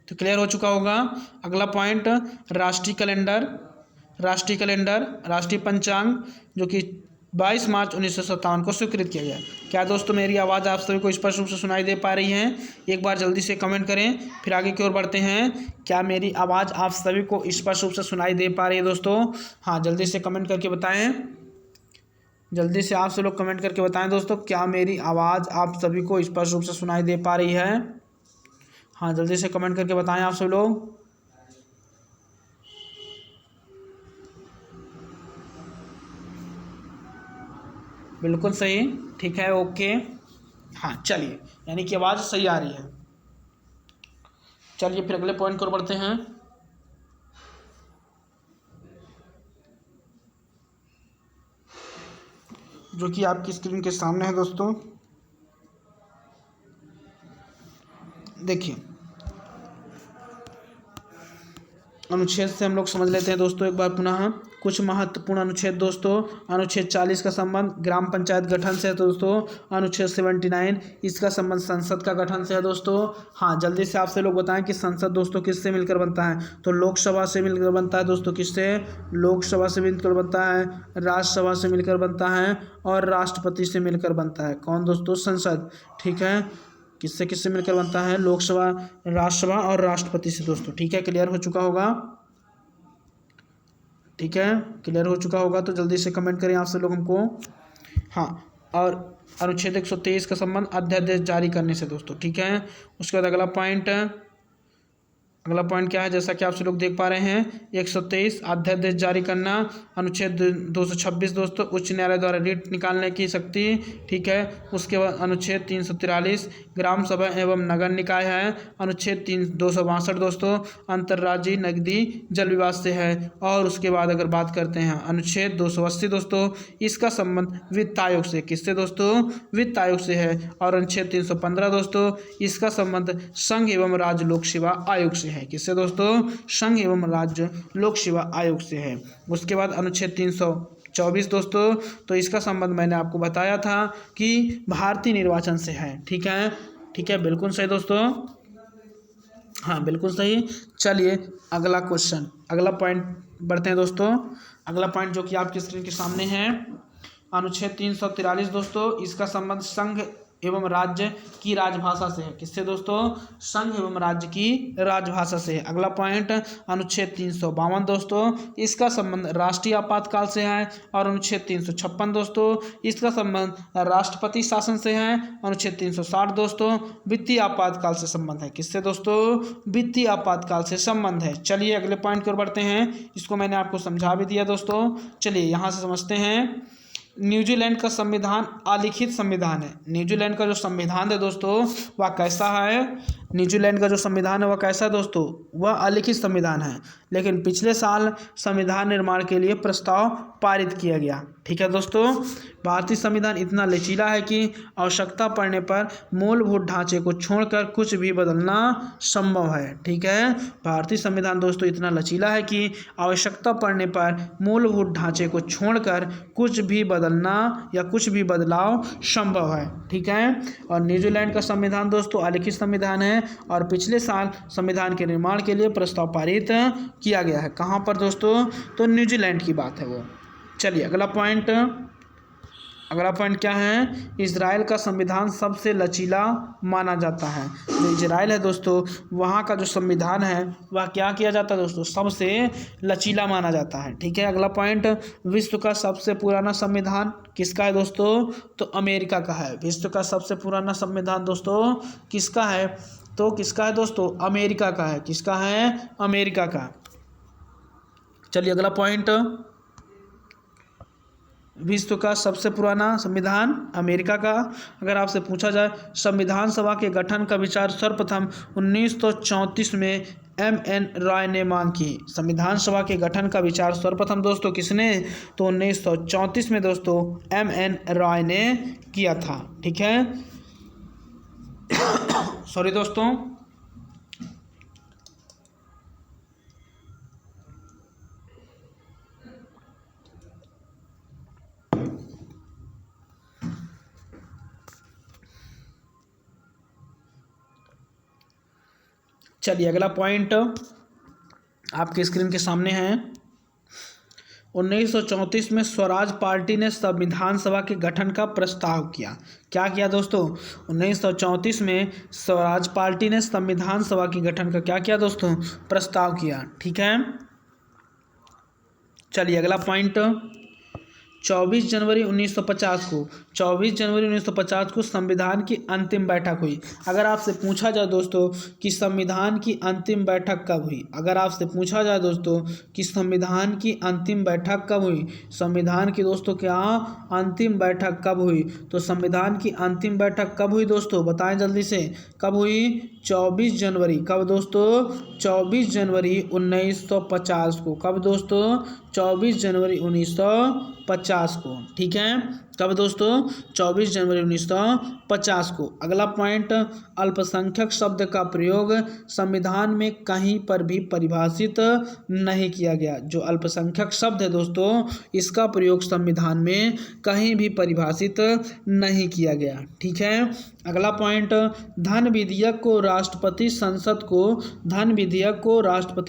तो क्लियर हो चुका होगा। अगला पॉइंट, राष्ट्रीय कैलेंडर, राष्ट्रीय पंचांग जो कि 22 मार्च 1957 को स्वीकृत किया गया। क्या दोस्तों मेरी आवाज़ आप सभी को स्पष्ट रूप से सुनाई दे पा रही है? एक बार जल्दी से कमेंट करें, फिर आगे की ओर बढ़ते हैं। क्या मेरी आवाज़ आप सभी को स्पष्ट रूप से सुनाई दे पा रही है दोस्तों? हाँ, जल्दी से कमेंट करके बताएं, जल्दी से आप सब लोग कमेंट करके बताएं दोस्तों, क्या मेरी आवाज़ आप सभी को स्पष्ट रूप से सुनाई दे पा रही है? हाँ, जल्दी से कमेंट करके बताएं आप सब लोग। बिल्कुल सही, ठीक है, ओके। हाँ चलिए, यानी कि आवाज़ सही आ रही है। चलिए फिर अगले पॉइंट को बढ़ते हैं। जो कि आपकी स्क्रीन के सामने है दोस्तों। देखिए अनुच्छेद से हम लोग समझ लेते हैं दोस्तों एक बार पुनः कुछ महत्वपूर्ण अनुच्छेद दोस्तों। अनुच्छेद 40 का संबंध ग्राम पंचायत गठन से है दोस्तों। अनुच्छेद 79 इसका संबंध संसद का गठन से है दोस्तों। हाँ, जल्दी से आपसे लोग बताएं कि संसद दोस्तों किससे मिलकर बनता है? तो लोकसभा से मिलकर बनता है दोस्तों। किससे? लोकसभा से मिलकर बनता है, राज्यसभा से मिलकर बनता है और राष्ट्रपति से मिलकर बनता है। कौन दोस्तों? संसद। ठीक है, किससे किससे मिलकर बनता है? लोकसभा, राज्यसभा और राष्ट्रपति से दोस्तों। ठीक है, क्लियर हो चुका होगा? ठीक है, क्लियर हो चुका होगा तो जल्दी से कमेंट करें आप सब लोग हमको। हाँ, और अनुच्छेद 123 का संबंध अध्यादेश जारी करने से दोस्तों। ठीक है, उसके बाद अगला पॉइंट क्या है? जैसा कि आप सब लोग देख पा रहे हैं, 123 अध्यादेश जारी करना। अनुच्छेद 226 दोस्तों, उच्च न्यायालय द्वारा रिट निकालने की शक्ति। ठीक है, उसके बाद अनुच्छेद 343 ग्राम सभा एवं नगर निकाय है। अनुच्छेद 262 दोस्तों, अंतर्राज्यीय नकदी जल विवाद से है। और उसके बाद अगर बात करते हैं अनुच्छेद 280 दोस्तों, इसका संबंध वित्त आयोग से, किससे दोस्तों? वित्त आयोग से है। और अनुच्छेद 315 दोस्तों, इसका संबंध संघ एवं राज्य लोक सेवा आयोग से है। किससे दोस्तों? संघ एवं राज्य लोक सेवा आयोग से है। उसके बाद अनुच्छेद 324 दोस्तों, तो इसका संबंध मैंने आपको बताया था कि भारतीय निर्वाचन से है। ठीक है, ठीक है, बिल्कुल सही दोस्तों, हाँ बिल्कुल सही। चलिए अगला क्वेश्चन, अगला पॉइंट बढ़ते हैं दोस्तों। अगला पॉइंट जो कि आपकी स्क्रीन के सामने है, अनुच्छेद 343 दोस्तों, इसका संबंध संघ एवं राज्य की राजभाषा से है। किससे दोस्तों? संघ एवं राज्य की राजभाषा से है। अगला पॉइंट अनुच्छेद 352 दोस्तों, इसका संबंध राष्ट्रीय आपातकाल से है। और अनुच्छेद 356 दोस्तों, इसका संबंध राष्ट्रपति शासन से है। अनुच्छेद 360 दोस्तों, वित्तीय आपातकाल से संबंध है। किससे दोस्तों? वित्तीय आपातकाल से संबंध है। चलिए अगले पॉइंट की ओर बढ़ते हैं, इसको मैंने आपको समझा भी दिया दोस्तों। चलिए यहाँ से समझते हैं। न्यूजीलैंड का संविधान अलिखित संविधान है। न्यूजीलैंड का जो संविधान है दोस्तों वह कैसा है? न्यूजीलैंड का जो संविधान है वह कैसा है दोस्तों? वह अलिखित संविधान है। लेकिन पिछले साल संविधान निर्माण के लिए प्रस्ताव पारित किया गया। ठीक है दोस्तों, भारतीय संविधान इतना लचीला है कि आवश्यकता पड़ने पर मूलभूत ढांचे को छोड़कर कुछ भी बदलना संभव है। ठीक है, भारतीय संविधान दोस्तों इतना लचीला है कि आवश्यकता पड़ने पर मूलभूत ढांचे को छोड़कर कुछ भी बदलना या कुछ भी बदलाव संभव है। ठीक है, और न्यूजीलैंड का संविधान दोस्तों अलिखित संविधान है और पिछले साल संविधान के निर्माण के लिए प्रस्ताव पारित किया गया है। कहाँ पर दोस्तों? तो न्यूजीलैंड की बात है वो। चलिए अगला पॉइंट क्या है? इजराइल का संविधान सबसे लचीला माना जाता है। जो इजराइल है दोस्तों, वहाँ का जो संविधान है वह क्या किया जाता है दोस्तों? सबसे लचीला माना जाता है। ठीक है, अगला पॉइंट, विश्व का सबसे पुराना संविधान किसका है दोस्तों? तो अमेरिका का है। विश्व का सबसे पुराना संविधान दोस्तों किसका है? तो किसका है दोस्तों? अमेरिका का है। किसका है? अमेरिका का। चलिए अगला पॉइंट, विश्व का सबसे पुराना संविधान अमेरिका का। अगर आपसे पूछा जाए संविधान सभा के गठन का विचार सर्वप्रथम 1934 में M.N. रॉय ने मांग की। संविधान सभा के गठन का विचार सर्वप्रथम दोस्तों किसने? तो 1934 में दोस्तों M.N. रॉय ने किया था। ठीक है, सॉरी दोस्तों। चलिए अगला पॉइंट आपके स्क्रीन के सामने है। 1934 में स्वराज पार्टी ने संविधान सभा के गठन का प्रस्ताव किया। क्या किया दोस्तों? 1934 में स्वराज पार्टी ने संविधान सभा के गठन का क्या किया दोस्तों? प्रस्ताव किया। ठीक है, चलिए अगला पॉइंट, 24 जनवरी 1950 को संविधान की अंतिम बैठक हुई। अगर आपसे पूछा जाए दोस्तों कि संविधान की अंतिम बैठक कब हुई? अगर आपसे पूछा जाए दोस्तों कि संविधान की अंतिम बैठक कब हुई? संविधान की दोस्तों क्या अंतिम बैठक कब हुई? तो संविधान की अंतिम बैठक कब हुई दोस्तों? बताएं जल्दी से, कब हुई? 24 जनवरी। कब दोस्तों? 24 जनवरी 1950 को। कब दोस्तों? 24 जनवरी 1950 को। ठीक है, कब दोस्तों? 24 जनवरी 1950 को। अगला पॉइंट, अल्पसंख्यक शब्द का प्रयोग संविधान में कहीं पर भी परिभाषित नहीं किया गया। जो अल्पसंख्यक शब्द है दोस्तों, इसका प्रयोग संविधान में कहीं भी परिभाषित नहीं किया गया। ठीक है, अगला पॉइंट, धन विधेयक को राष्ट्रपति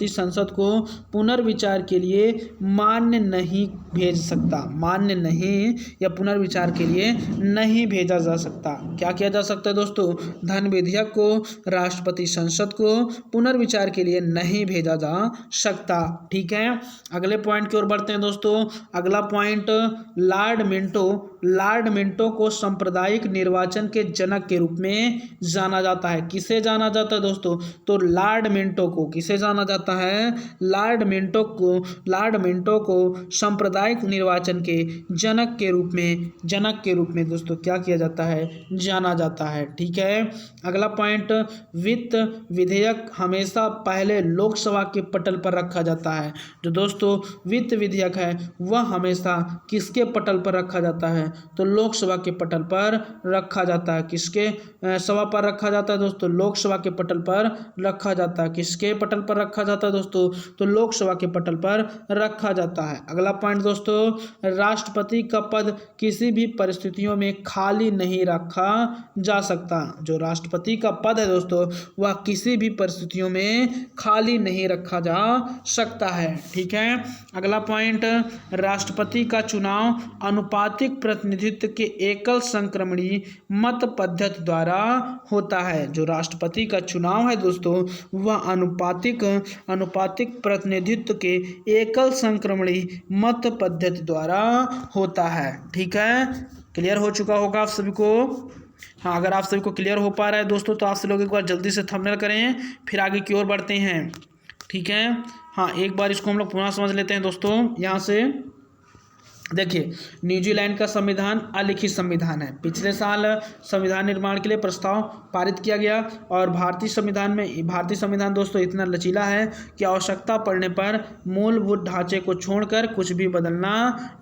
संसद को पुनर्विचार के लिए मान्य नहीं भेज सकता, मान्य नहीं या पुनर्विचार के लिए नहीं भेजा जा सकता। क्या किया जा सकता है दोस्तों? धन विधेयक को राष्ट्रपति संसद को पुनर्विचार के लिए नहीं भेजा जा सकता। ठीक है, अगले पॉइंट की ओर बढ़ते हैं दोस्तों। अगला पॉइंट, लॉर्ड मिंटो को सांप्रदायिक निर्वाचन के जनक के रूप में जाना जाता है। किसे जाना जाता है दोस्तों? तो लॉर्ड मिंटो को किसे जाना जाता है? लॉर्ड मिंटो को सांप्रदायिक निर्वाचन के जनक के रूप में दोस्तों क्या किया जाता है? जाना जाता है। ठीक है, अगला पॉइंट, वित्त विधेयक हमेशा पहले लोकसभा के पटल पर रखा जाता है। जो दोस्तों वित्त विधेयक है वह हमेशा किसके पटल पर रखा जाता है? तो लोकसभा के पटल पर रखा जाता है। किसके सभा पर रखा जाता है दोस्तों? लोकसभा के पटल पर रखा जाता है। किसके पटल पर रखा जाता है दोस्तों? तो लोकसभा के पटल पर रखा जाता है। अगला पॉइंट दोस्तों, राष्ट्रपति का पद किसी भी परिस्थितियों में खाली नहीं रखा जा सकता। जो राष्ट्रपति का पद है दोस्तों वह किसी भी परिस्थितियों में खाली नहीं रखा जा सकता है। ठीक है, अगला पॉइंट, राष्ट्रपति का चुनाव अनुपातिक प्रतिनिधित्व के एकल संक्रमणी मत पद्धति द्वारा होता है। जो राष्ट्रपति का चुनाव है दोस्तों वह अनुपातिक प्रतिनिधित्व के एकल संक्रमणी मत पद्धति द्वारा होता है। ठीक है, क्लियर हो चुका होगा आप सभी को? हाँ, अगर आप सभी को क्लियर हो पा रहा है दोस्तों तो आप सभी लोग एक बार जल्दी से थंबनेल करें, फिर आगे की ओर बढ़ते हैं। ठीक है, हाँ, एक बार इसको हम लोग पुनः समझ लेते हैं दोस्तों। यहाँ से देखिए, न्यूजीलैंड का संविधान अलिखित संविधान है। पिछले साल संविधान निर्माण के लिए प्रस्ताव पारित किया गया और भारतीय संविधान दोस्तों इतना लचीला है कि आवश्यकता पड़ने पर मूलभूत ढांचे को छोड़कर कुछ भी बदलना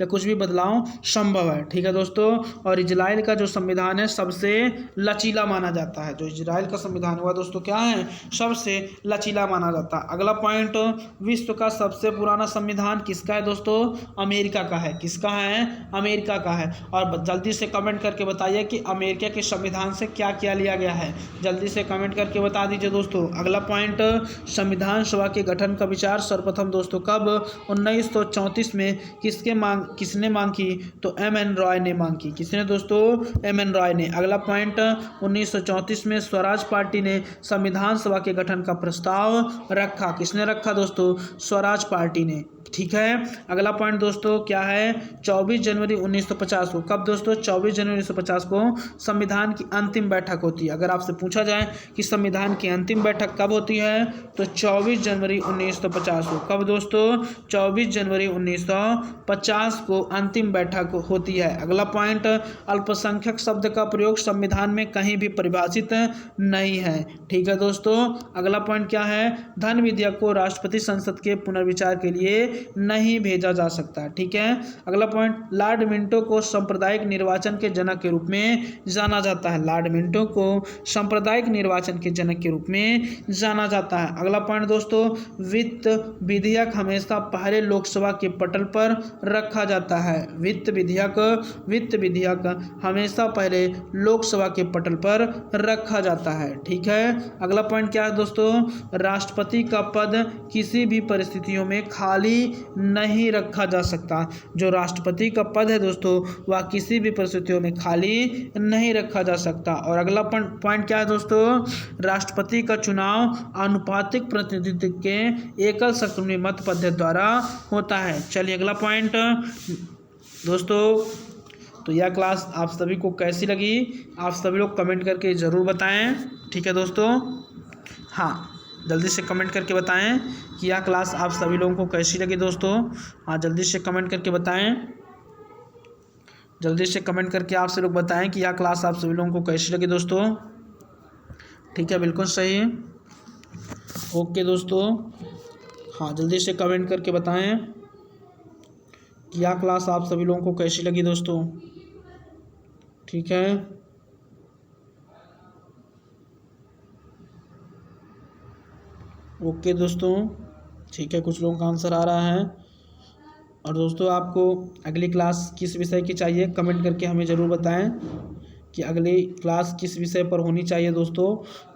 या कुछ भी बदलाव संभव है। ठीक है दोस्तों, और इजराइल का जो संविधान है सबसे लचीला माना जाता है। जो इजराइल का संविधान हुआ दोस्तों क्या है? सबसे लचीला माना जाता है। अगला पॉइंट, विश्व का सबसे पुराना संविधान किसका है दोस्तों? अमेरिका का है। किसका है? अमेरिका का है। और जल्दी से कमेंट करके बताइए कि अमेरिका के संविधान से क्या क्या लिया गया है। जल्दी से कमेंट करके बता दीजिए दोस्तों। अगला पॉइंट, संविधान सभा के गठन का विचार सर्वप्रथम दोस्तों कब? 1934 में किसने मांग की? तो एम.एन. रॉय ने मांग की। किसने दोस्तों? एम.एन. रॉय ने। अगला पॉइंट, 1934 में स्वराज पार्टी ने संविधान सभा के गठन का प्रस्ताव रखा। किसने रखा दोस्तों? स्वराज पार्टी ने। ठीक है, अगला पॉइंट दोस्तों क्या है? 24 जनवरी 1950 को, कब दोस्तों? 24 जनवरी 1950 को संविधान की अंतिम बैठक होती है। अगर आपसे पूछा जाए कि संविधान की अंतिम बैठक कब होती है तो 24 जनवरी 1950 को। कब दोस्तों? 24 जनवरी 1950 को अंतिम बैठक होती है। अगला पॉइंट, अल्पसंख्यक शब्द का प्रयोग संविधान में कहीं भी परिभाषित नहीं है। ठीक है दोस्तों, अगला पॉइंट क्या है? धन विधेयक को राष्ट्रपति संसद के पुनर्विचार के लिए नहीं भेजा जा सकता। ठीक है, अगला पॉइंट, लॉर्ड मिंटो को सांप्रदायिक निर्वाचन के जनक के रूप में जाना जाता है। लॉर्ड मिंटो को सांप्रदायिक निर्वाचन के जनक के रूप में जाना जाता है। अगला पॉइंट दोस्तों, वित्त विधेयक हमेशा पहले लोकसभा के पटल पर रखा जाता है। वित्त विधेयक हमेशा पहले लोकसभा के पटल पर रखा जाता है। ठीक है, अगला पॉइंट क्या है दोस्तों? राष्ट्रपति का पद किसी भी परिस्थितियों में खाली नहीं रखा जा सकता। जो राष्ट्रपति का पद है दोस्तों वह किसी भी परिस्थितियों में खाली नहीं रखा जा सकता। और अगला पॉइंट क्या है दोस्तों? राष्ट्रपति का चुनाव अनुपातिक प्रतिनिधित्व के एकल संक्रमणी मत पद्धति द्वारा होता है। चलिए अगला पॉइंट दोस्तों, तो यह क्लास आप सभी को कैसी लगी आप सभी लोग कमेंट करके ज़रूर बताएं। ठीक है दोस्तों, हाँ, जल्दी से कमेंट करके बताएं कि यह क्लास आप सभी लोगों को कैसी लगी दोस्तों। हाँ, जल्दी से कमेंट करके बताएं। जल्दी से कमेंट करके आप सभी लोग बताएं कि यह क्लास आप सभी लोगों को कैसी लगी दोस्तों। ठीक है, बिल्कुल सही। ओके दोस्तों, हाँ, जल्दी से कमेंट करके बताएं कि यह क्लास आप सभी लोगों को कैसी लगी दोस्तों। ठीक है, ओके दोस्तों, ठीक है, कुछ लोगों का आंसर आ रहा है। और दोस्तों आपको अगली क्लास किस विषय की चाहिए कमेंट करके हमें ज़रूर बताएं कि अगली क्लास किस विषय पर होनी चाहिए दोस्तों,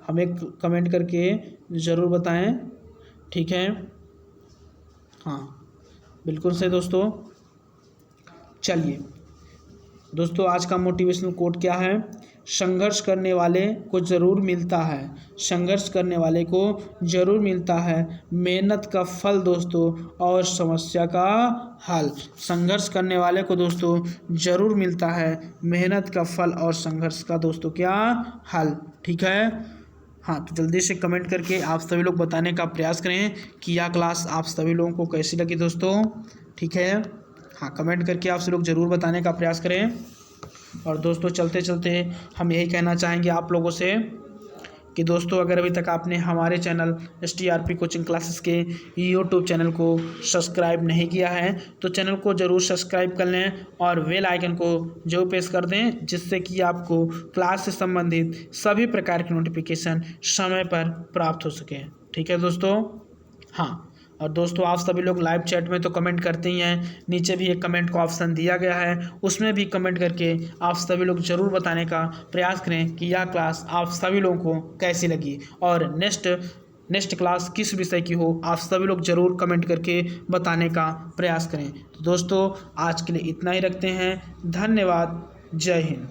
हमें कमेंट करके ज़रूर बताएं। ठीक है, हाँ, बिल्कुल सही दोस्तों। चलिए दोस्तों, आज का मोटिवेशनल कोट क्या है? संघर्ष करने वाले को ज़रूर मिलता है, संघर्ष करने वाले को ज़रूर मिलता है मेहनत का फल दोस्तों और समस्या का हल। संघर्ष करने वाले को दोस्तों ज़रूर मिलता है मेहनत का फल और संघर्ष का दोस्तों क्या हल। ठीक है, हाँ तो जल्दी से कमेंट करके आप सभी लोग बताने का प्रयास करें कि यह क्लास आप सभी लोगों को कैसी लगी दोस्तों। ठीक है, हाँ कमेंट करके आप सभी लोग ज़रूर बताने का प्रयास करें। और दोस्तों चलते चलते हम यही कहना चाहेंगे आप लोगों से कि दोस्तों अगर अभी तक आपने हमारे चैनल STRP कोचिंग क्लासेस के यूट्यूब चैनल को सब्सक्राइब नहीं किया है तो चैनल को ज़रूर सब्सक्राइब कर लें और बेल आइकन को जो प्रेस कर दें, जिससे कि आपको क्लास से संबंधित सभी प्रकार की नोटिफिकेशन समय पर प्राप्त हो सके। ठीक है दोस्तों, हाँ और दोस्तों आप सभी लोग लाइव चैट में तो कमेंट करते ही हैं, नीचे भी एक कमेंट का ऑप्शन दिया गया है, उसमें भी कमेंट करके आप सभी लोग ज़रूर बताने का प्रयास करें कि यह क्लास आप सभी लोगों को कैसी लगी और नेक्स्ट क्लास किस विषय की हो, आप सभी लोग ज़रूर कमेंट करके बताने का प्रयास करें। तो दोस्तों आज के लिए इतना ही रखते हैं, धन्यवाद, जय हिंद।